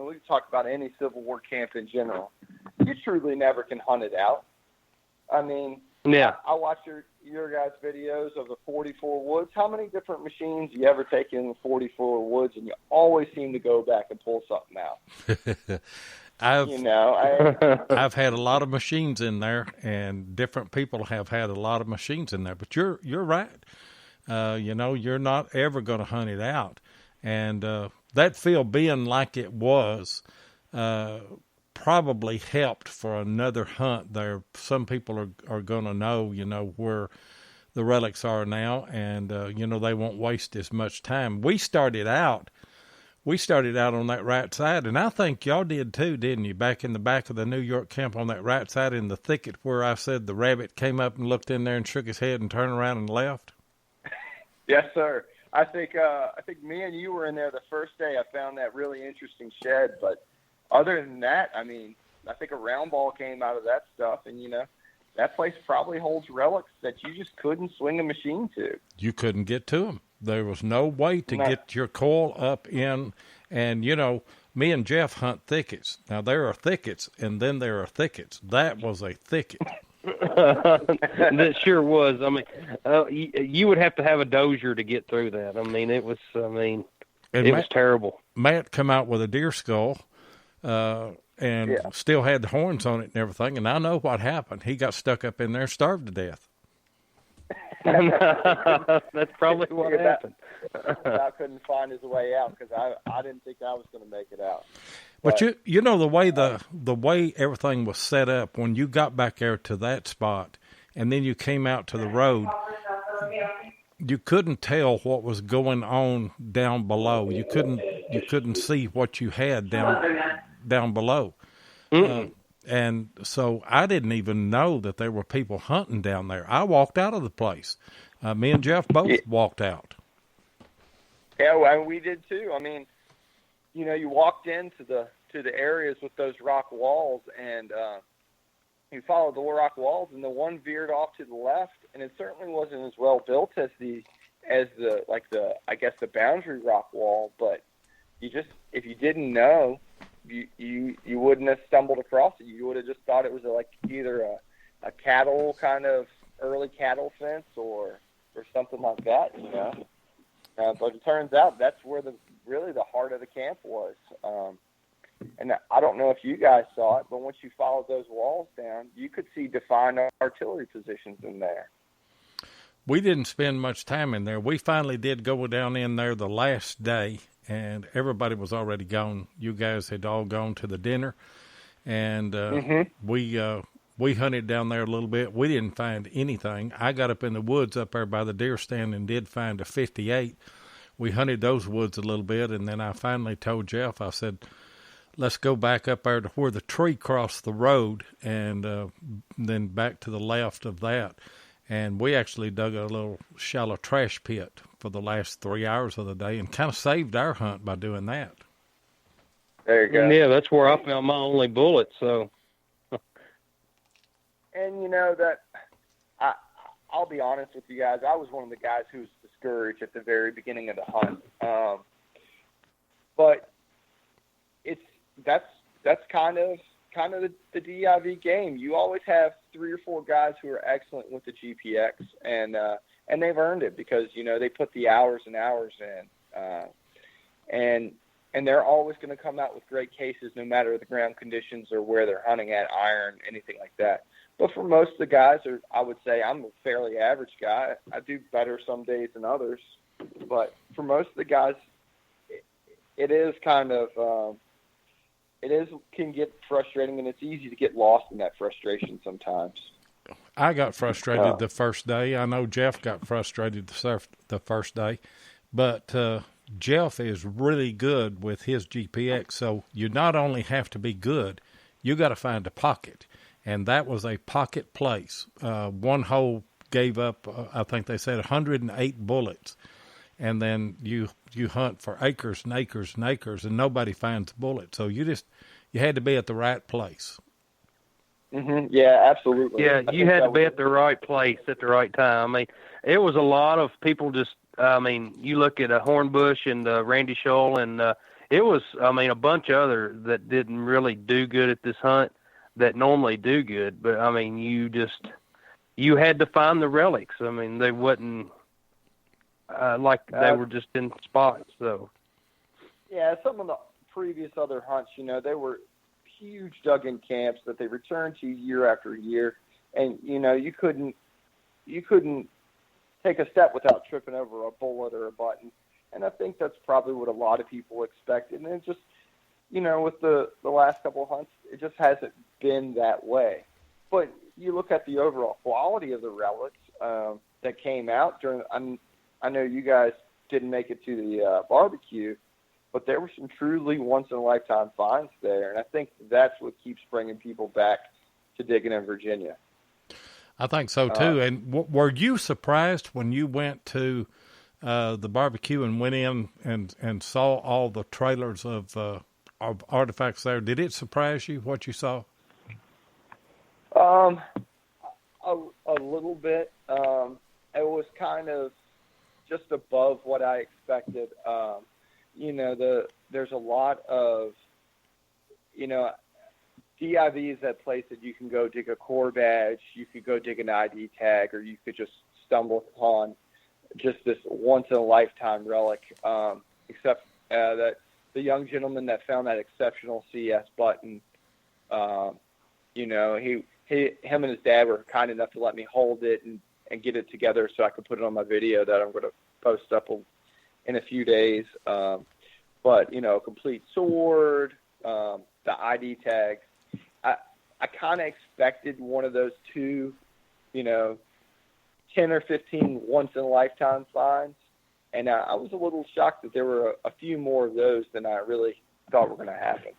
we can talk about any Civil War camp in general. You truly never can hunt it out. I mean, yeah. I watch your guys' videos of the 44 woods. How many different machines do you ever take in the 44 woods, and you always seem to go back and pull something out? I've had a lot of machines in there, and different people have had a lot of machines in there. But you're right. You're not ever going to hunt it out, and that field being like it was probably helped for another hunt there. Some people are going to know, where the relics are now, and, they won't waste as much time. We started out on that right side, and I think y'all did too, didn't you? Back in the back of the New York camp on that right side in the thicket where I said the rabbit came up and looked in there and shook his head and turned around and left. Yes, sir. I think me and you were in there the first day. I found that really interesting shed, but other than that, I mean, I think a round ball came out of that stuff, and that place probably holds relics that you just couldn't swing a machine to. You couldn't get to them. There was no way to get your coil up in, and me and Jeff hunt thickets. Now there are thickets, and then there are thickets. That was a thicket. That sure was. I mean, you would have to have a dozer to get through that. I mean, it was terrible. Matt come out with a deer skull, and still had the horns on it and everything. And I know what happened. He got stuck up in there and starved to death. That's probably what happened. I couldn't find his way out because I didn't think I was going to make it out. But the way everything was set up when you got back there to that spot, and then you came out to the road, you couldn't tell what was going on down below. You couldn't you couldn't see what you had down below. And so I didn't even know that there were people hunting down there. I walked out of the place. Me and Jeff both walked out. Yeah, well, we did too. I mean, you walked into the areas with those rock walls, and you followed the rock walls, and the one veered off to the left, and it certainly wasn't as well built as the boundary rock wall. But if you didn't know, you wouldn't have stumbled across it. You would have just thought it was either a cattle kind of early cattle fence or something like that, but it turns out that's where really the heart of the camp was. And I don't know if you guys saw it, but once you followed those walls down, you could see defined artillery positions in there. We didn't spend much time in there. We finally did go down in there the last day, and everybody was already gone. You guys had all gone to the dinner, and we hunted down there a little bit. We didn't find anything. I got up in the woods up there by the deer stand and did find a 58. We hunted those woods a little bit, and then I finally told Jeff, I said, let's go back up there to where the tree crossed the road, and then back to the left of that. And we actually dug a little shallow trash pit for the last 3 hours of the day and kind of saved our hunt by doing that. There you go. Yeah, that's where I found my only bullet, so. And that I'll be honest with you guys, I was one of the guys who was discouraged at the very beginning of the hunt. But that's kind of the DIV game. You always have 3 or 4 guys who are excellent with the GPX, and they've earned it because they put the hours and hours in, and they're always going to come out with great cases no matter the ground conditions or where they're hunting at, iron, anything like that. But for most of the guys, I would say I'm a fairly average guy. I do better some days than others, but for most of the guys, it is kind of can get frustrating, and it's easy to get lost in that frustration sometimes. I got frustrated the first day. I know Jeff got frustrated the first day, but Jeff is really good with his GPX. So you not only have to be good, you got to find a pocket. And that was a pocket place. One hole gave up, I think they said 108 bullets. And then you hunt for acres and acres and acres, and nobody finds bullets. So you had to be at the right place. Mm-hmm. Yeah, absolutely. Yeah, you had to be at the right place at the right time. I mean, it was a lot of people you look at Hornbush and Randy Scholl, and it was, a bunch of other that didn't really do good at this hunt that normally do good. But, you had to find the relics. They wasn't they were just in spots. So. Yeah, some of the previous other hunts, they were huge dug-in camps that they returned to year after year, and you couldn't take a step without tripping over a bullet or a button, and I think that's probably what a lot of people expected. And it just, with the last couple of hunts, it just hasn't been that way. But you look at the overall quality of the relics that came out during. I know you guys didn't make it to the barbecue, but there were some truly once-in-a-lifetime finds there, and I think that's what keeps bringing people back to Diggin in Virginia. I think so, too. And were you surprised when you went to the barbecue and went in and saw all the trailers of artifacts there? Did it surprise you what you saw? A little bit. It was kind of just above what I expected. There's a lot of, DIV is that place that you can go dig a core badge, you could go dig an ID tag, or you could just stumble upon just this once-in-a-llifetime relic, except that the young gentleman that found that exceptional CS button, him and his dad were kind enough to let me hold it and get it together so I could put it on my video that I'm going to post up in a few days. But, a complete sword, the ID tag. I kind of expected one of those 2, 10 or 15 once-in-a-lifetime finds, And I was a little shocked that there were a few more of those than I really thought were going to happen.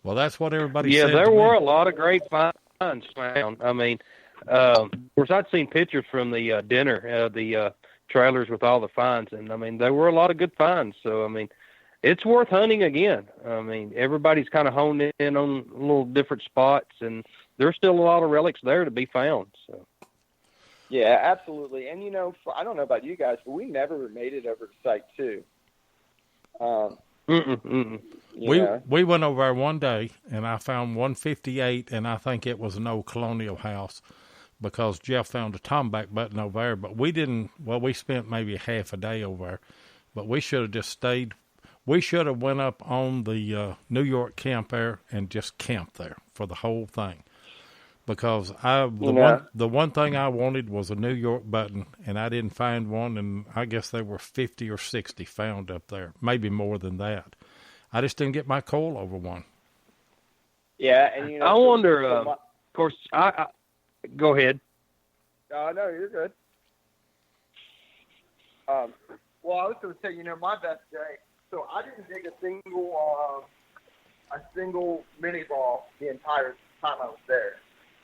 Well, that's what everybody said. Yeah, there were a lot of great finds found. I mean, of course, I'd seen pictures from the dinner, the trailers with all the finds, and I mean, there were a lot of good finds. So, I mean, it's worth hunting again. I mean, everybody's kind of honed in on little different spots, and there's still a lot of relics there to be found. So. Yeah, absolutely. And, I don't know about you guys, but we never made it over to Site 2. We went over there one day, and I found 158, and I think it was an old colonial house because Jeff found a tomback button over there. But we didn't. Well, we spent maybe half a day over there, but we should have just stayed. We should have went up on the New York camp there and just camped there for the whole thing. Because the one thing I wanted was a New York button, and I didn't find one, and I guess there were 50 or 60 found up there, maybe more than that. I just didn't get my coil over one. Yeah, and I wonder. Of course, I go ahead. No, you're good. Well, I was going to say, my best day. So I didn't dig a single mini ball the entire time I was there.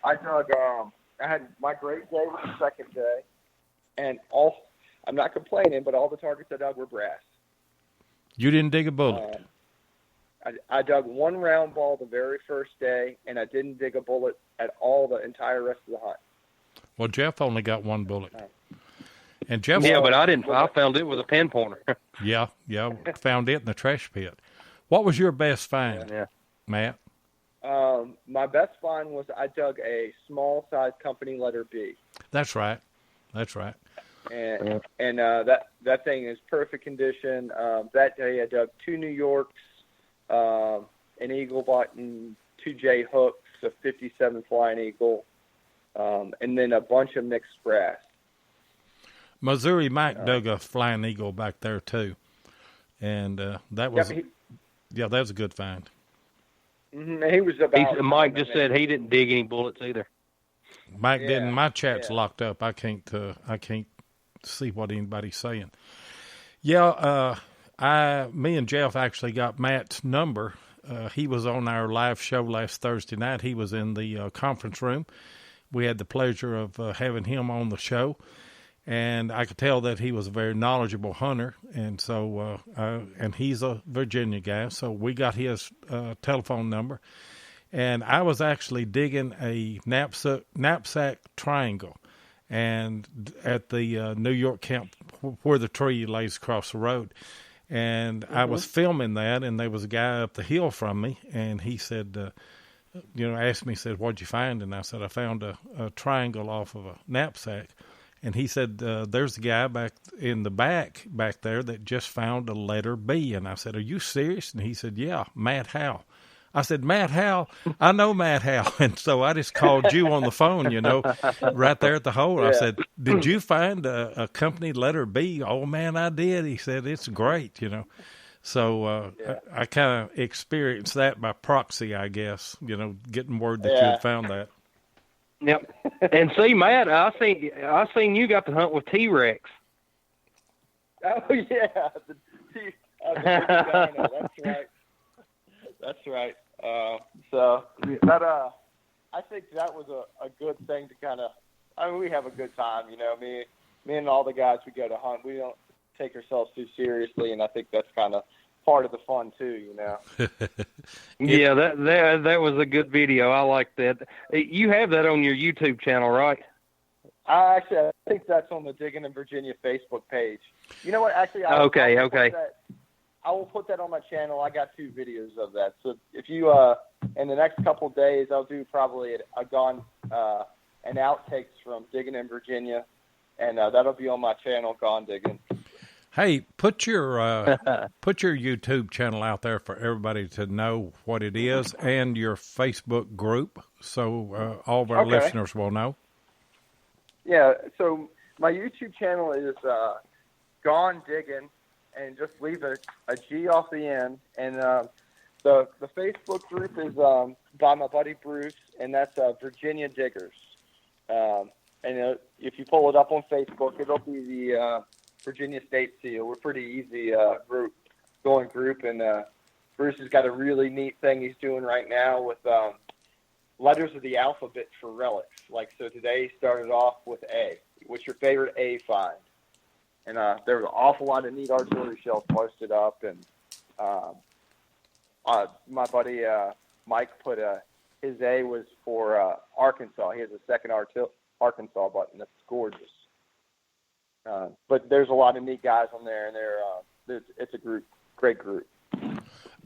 I dug. I had my great day was the second day, and I'm not complaining, but all the targets I dug were brass. You didn't dig a bullet. I dug one round ball the very first day, and I didn't dig a bullet at all the entire rest of the hunt. Well, Jeff only got one bullet, and Jeff. Yeah, but I didn't. I found it with a pin pointer. yeah, found it in the trash pit. What was your best find, Matt? My best find was I dug a small size company letter B. That's right. And that thing is perfect condition. That day I dug 2 New Yorks, an eagle button, 2 J hooks, a 57 flying eagle, and then a bunch of mixed brass. Missouri Mike dug a flying eagle back there too, and that was that was a good find. Mm-hmm. He was about. Mike just said he didn't dig any bullets either. Mike didn't. My chat's locked up. I can't see what anybody's saying. Yeah, me and Jeff actually got Matt's number. He was on our live show last Thursday night. He was in the conference room. We had the pleasure of having him on the show, and I could tell that he was a very knowledgeable hunter. And so, and he's a Virginia guy, so we got his telephone number. And I was actually digging a knapsack triangle, and at the New York camp where the tree lays across the road. And I was filming that, and there was a guy up the hill from me, and he said, asked me, said, "What'd you find?" And I said, "I found a triangle off of a knapsack." And he said, "There's a guy back in the back there that just found a letter B." And I said, "Are you serious?" And he said, "Yeah, Matt Howe." I said, "Matt Howe? I know Matt Howe." And so I just called you on the phone, right there at the hole. Yeah. I said, "Did you find a company letter B?" "Oh, man, I did." He said, "It's great, So I kind of experienced that by proxy, I guess, getting word that you had found that. Yep. And see, Matt, I seen you got to hunt with T-Rex. Oh, yeah. That's right. That's right. I think that was a good thing to kind of, we have a good time, me and all the guys we go to hunt, we don't take ourselves too seriously, and I think that's kind of part of the fun too, Yeah, that was a good video. I like that. You have that on your YouTube channel, right? I think that's on the Diggin' in Virginia Facebook page. You know what? Actually, okay. I will put that on my channel. I got 2 videos of that. So if you, in the next couple of days, I'll do probably an outtakes from Diggin' in Virginia, and that'll be on my channel, Gone Diggin'. Hey, put your YouTube channel out there for everybody to know what it is, and your Facebook group, so all of our listeners will know. Yeah, so my YouTube channel is Gone Diggin', and just leave a G off the end. And the Facebook group is by my buddy Bruce, and that's Virginia Diggers. And if you pull it up on Facebook, it'll be Virginia State seal. We're pretty easy group, and Bruce has got a really neat thing he's doing right now with letters of the alphabet for relics. Like, so today he started off with A. What's your favorite A find? And there was an awful lot of neat artillery shells posted up, and my buddy Mike put his A was for Arkansas. He has a second Arkansas button. That's gorgeous. But there's a lot of neat guys on there, and it's a group, great group.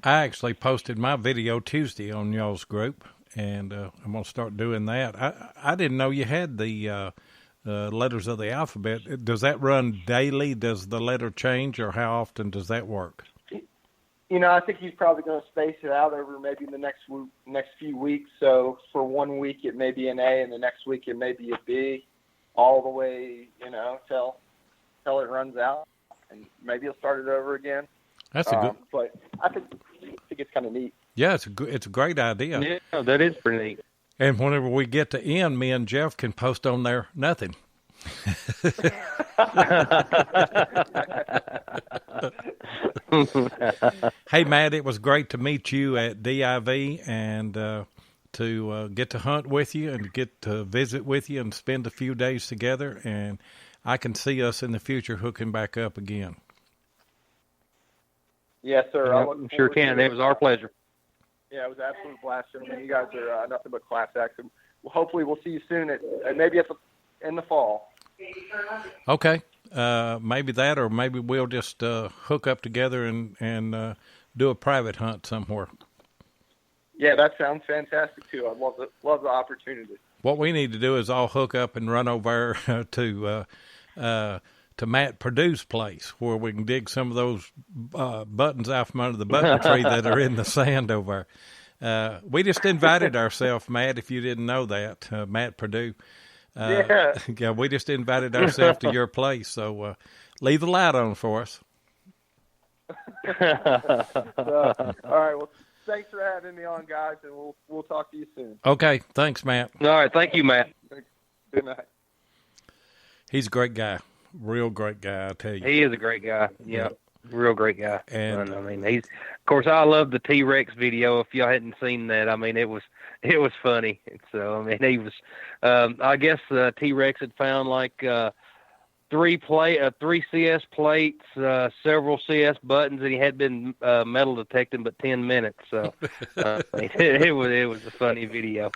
I actually posted my video Tuesday on y'all's group, and I'm going to start doing that. I didn't know you had the letters of the alphabet. Does that run daily? Does the letter change, or how often does that work? I think he's probably going to space it out over maybe the next few weeks. So for 1 week it may be an A, and the next week it may be a B, all the way, till it runs out, and maybe he'll start it over again. That's a good. But I think it's kind of neat. Yeah, it's a great idea. Yeah, that is pretty neat. And whenever we get to end, me and Jeff can post on there nothing. Hey, Matt, it was great to meet you at DIV and to get to hunt with you and get to visit with you and spend a few days together. And I can see us in the future hooking back up again. Yes, sir. I sure can. It was our pleasure. Yeah, it was an absolute blast. I mean, you guys are nothing but class acts. And hopefully we'll see you soon, maybe in the fall. Okay. Maybe that, or maybe we'll just hook up together and do a private hunt somewhere. Yeah, that sounds fantastic, too. I'd love the opportunity. What we need to do is all hook up and run over to Matt Perdue's place, where we can dig some of those buttons out from under the button tree that are in the sand over there. We just invited ourselves, Matt, if you didn't know that, Matt Perdue. Yeah, we just invited ourselves to your place, so leave the light on for us. All right, well, thanks for having me on, guys, and we'll talk to you soon. Okay, thanks, Matt. All right, thank you, Matt. Good night. He's a great guy. Real great guy, I tell you. He is a great guy. Yeah, real great guy. And I mean, of course, I love the T-Rex video. If y'all hadn't seen that, I mean, it was funny. So, I mean, he was, I guess T-Rex had found like 3 CS plates, several CS buttons, and he had been metal detecting but 10 minutes. So, it was a funny video.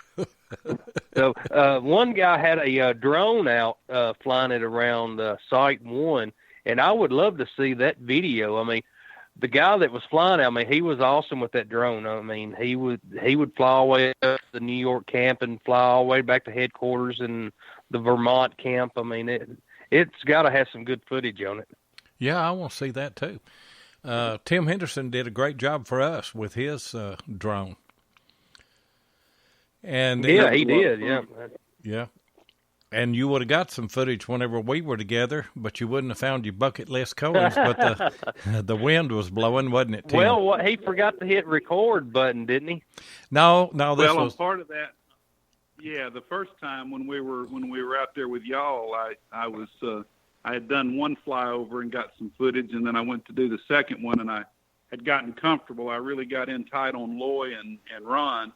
So one guy had a drone out flying it around Site 1, and I would love to see that video. I mean, the guy that was flying it, I mean, he was awesome with that drone. I mean, he would fly all the way up to the New York camp and fly all the way back to headquarters in the Vermont camp. I mean, it's got to have some good footage on it. Yeah, I want to see that too. Tim Henderson did a great job for us with his drone. And yeah, he did. Yeah. And you would have got some footage whenever we were together, but you wouldn't have found your bucket list cones. But the wind was blowing, wasn't it, Tim? Well, he forgot to hit record button, didn't he? No. This was part of that. Yeah, the first time when we were out there with y'all, I had done one flyover and got some footage, and then I went to do the second one, and I had gotten comfortable. I really got in tight on Loy and Ron,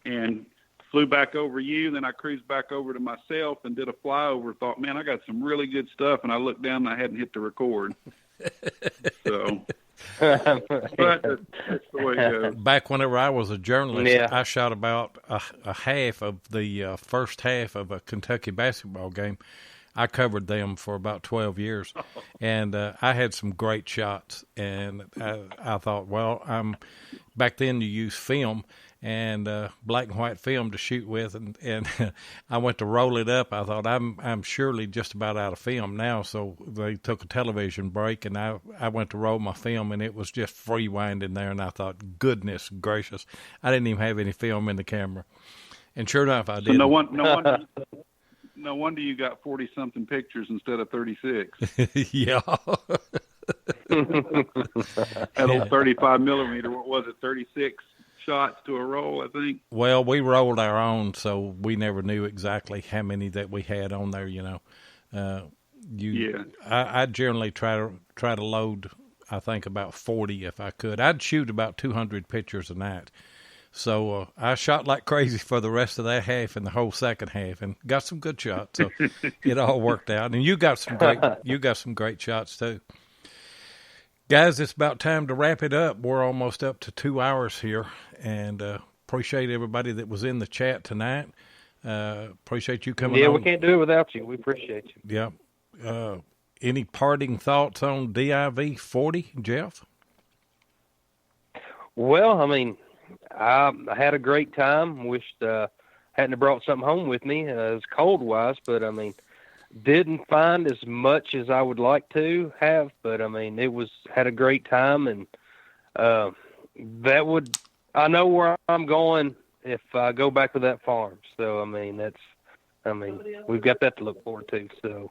and flew back over you. Then I cruised back over to myself and did a flyover. Thought, man, I got some really good stuff, and I looked down and I hadn't hit the record. So. But that's the way it goes. Back whenever I was a journalist, yeah. I shot about a half of the first half of a Kentucky basketball game. I covered them for about 12 years, and I had some great shots. And I thought, well, back then you used film and black and white film to shoot with, and I went to roll it up. I thought I'm surely just about out of film now, so they took a television break, and I went to roll my film, and it was just free winding there, and I thought, goodness gracious, I didn't even have any film in the camera, and sure enough, I did. No wonder you got 40-something pictures instead of 36. Yeah. That old 35 millimeter, what was it, 36 shots to a roll, I think? Well, we rolled our own, so we never knew exactly how many that we had on there, you know. I generally try to load, I think, about 40 if I could. I'd shoot about 200 pictures a night. So I shot like crazy for the rest of that half and the whole second half, and got some good shots. So it all worked out. And you got some great shots too, guys. It's about time to wrap it up. We're almost up to 2 hours here, and appreciate everybody that was in the chat tonight. Appreciate you coming on. Yeah, we can't do it without you. We appreciate you. Yeah. Any parting thoughts on DIV 40, Jeff? Well, I mean, I had a great time. Wished hadn't have brought something home with me as cold-wise, but, I mean, didn't find as much as I would like to have, but, I mean, had a great time, and I know where I'm going if I go back to that farm. So, I mean, we've got that to look forward to. So,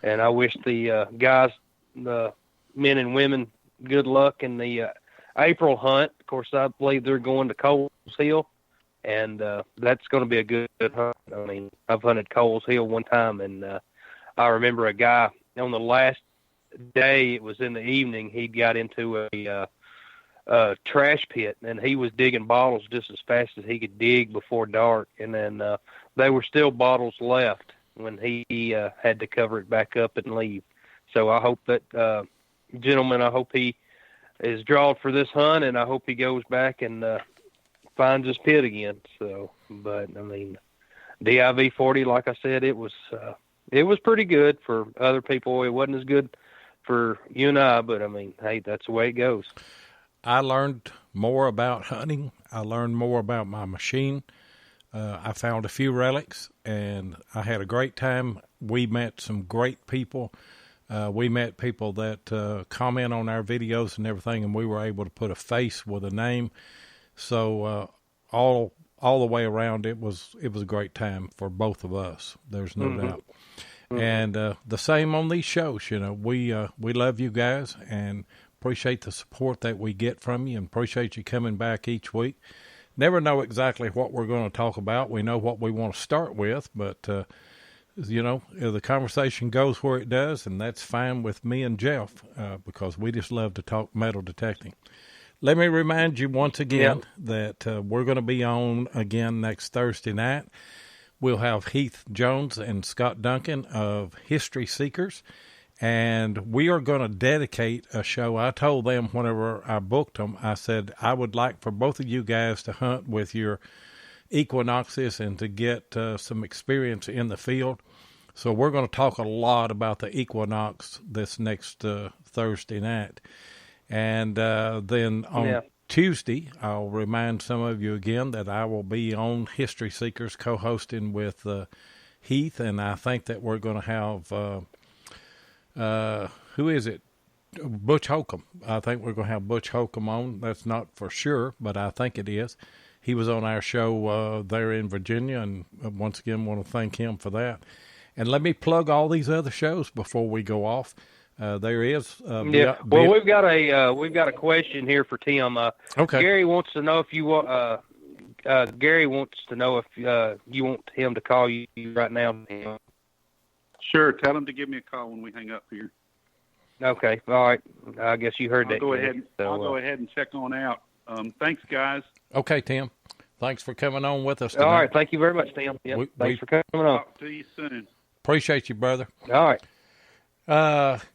and I wish the guys, the men and women, good luck in the April hunt. Of course, I believe they're going to Coles Hill, and that's going to be a good hunt. I mean, I've hunted Coles Hill one time, and I remember a guy on the last day, it was in the evening, he got into a trash pit, and he was digging bottles just as fast as he could dig before dark, and then there were still bottles left when he had to cover it back up and leave. So I hope that gentleman, I hope he is drawn for this hunt, and I hope he goes back and finds his pit again. So, but I mean, DIV 40, like I said, it was pretty good for other people. It wasn't as good for you and I, but I mean, hey, that's the way it goes. I learned more about hunting. I learned more about my machine. I found a few relics, and I had a great time. We met some great people. We met people that comment on our videos and everything, and we were able to put a face with a name. So all the way around, it was a great time for both of us. There's no doubt. And the same on these shows. You know, we love you guys and appreciate the support that we get from you, and appreciate you coming back each week. Never know exactly what we're going to talk about. We know what we want to start with, but you know, the conversation goes where it does, and that's fine with me and Jeff because we just love to talk metal detecting. Let me remind you once again that we're going to be on again next Thursday night. We'll have Heath Jones and Scott Duncan of History Seekers, and we are going to dedicate a show. I told them whenever I booked them, I said, I would like for both of you guys to hunt with your equinoxes and to get some experience in the field. So we're going to talk a lot about the equinox this next Thursday night. And then on Tuesday, I'll remind some of you again that I will be on History Seekers co-hosting with Heath, and I think that we're going to have, who is it? Butch Holcomb. I think we're going to have Butch Holcomb on. That's not for sure, but I think it is. He was on our show there in Virginia, and once again, want to thank him for that. And let me plug all these other shows before we go off. There is. Well, we've got a question here for Tim. Okay. Gary wants to know if you want. Gary wants to know if you want him to call you right now. Tim. Sure. Tell him to give me a call when we hang up here. Okay. All right. I guess you heard that. I'll go ahead and check on out. Thanks, guys. Okay, Tim. Thanks for coming on with us tonight. All right. Thank you very much, Tim. Yep. Thanks for coming on. Talk to you soon. Appreciate you, brother. All right.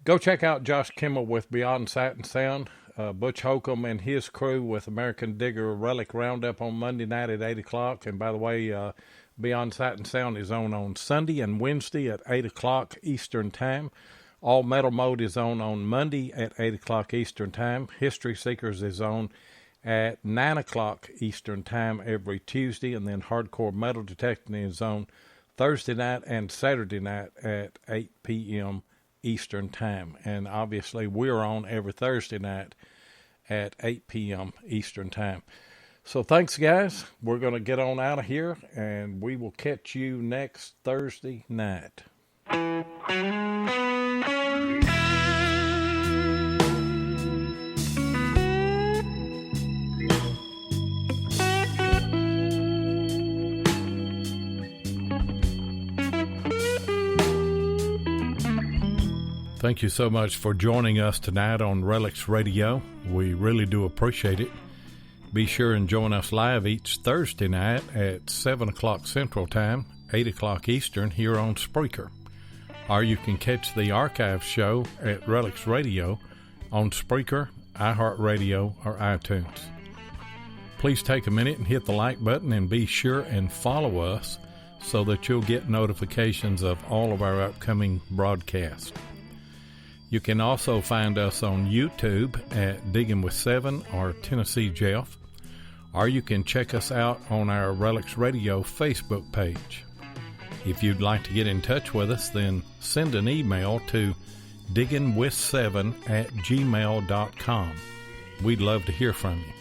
Go check out Josh Kimmel with Beyond Sight and Sound. Butch Holcomb and his crew with American Digger Relic Roundup on Monday night at 8 o'clock. And by the way, Beyond Sight and Sound is on Sunday and Wednesday at 8 o'clock Eastern Time. All Metal Mode is on Monday at 8 o'clock Eastern Time. History Seekers is on at 9 o'clock Eastern Time every Tuesday. And then Hardcore Metal Detecting is on Thursday night and Saturday night at 8 p.m. Eastern Time. And obviously we're on every Thursday night at 8 p.m. Eastern Time. So thanks, guys. We're going to get on out of here, and we will catch you next Thursday night. Thank you so much for joining us tonight on Relics Radio. We really do appreciate it. Be sure and join us live each Thursday night at 7 o'clock Central Time, 8 o'clock Eastern here on Spreaker. Or you can catch the archive show at Relics Radio on Spreaker, iHeartRadio, or iTunes. Please take a minute and hit the like button and be sure and follow us so that you'll get notifications of all of our upcoming broadcasts. You can also find us on YouTube at Diggin with 7 or Tennessee Jeff, or you can check us out on our Relics Radio Facebook page. If you'd like to get in touch with us, then send an email to digginwith7@gmail.com. We'd love to hear from you.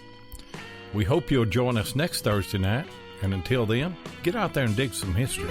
We hope you'll join us next Thursday night, and until then, get out there and dig some history.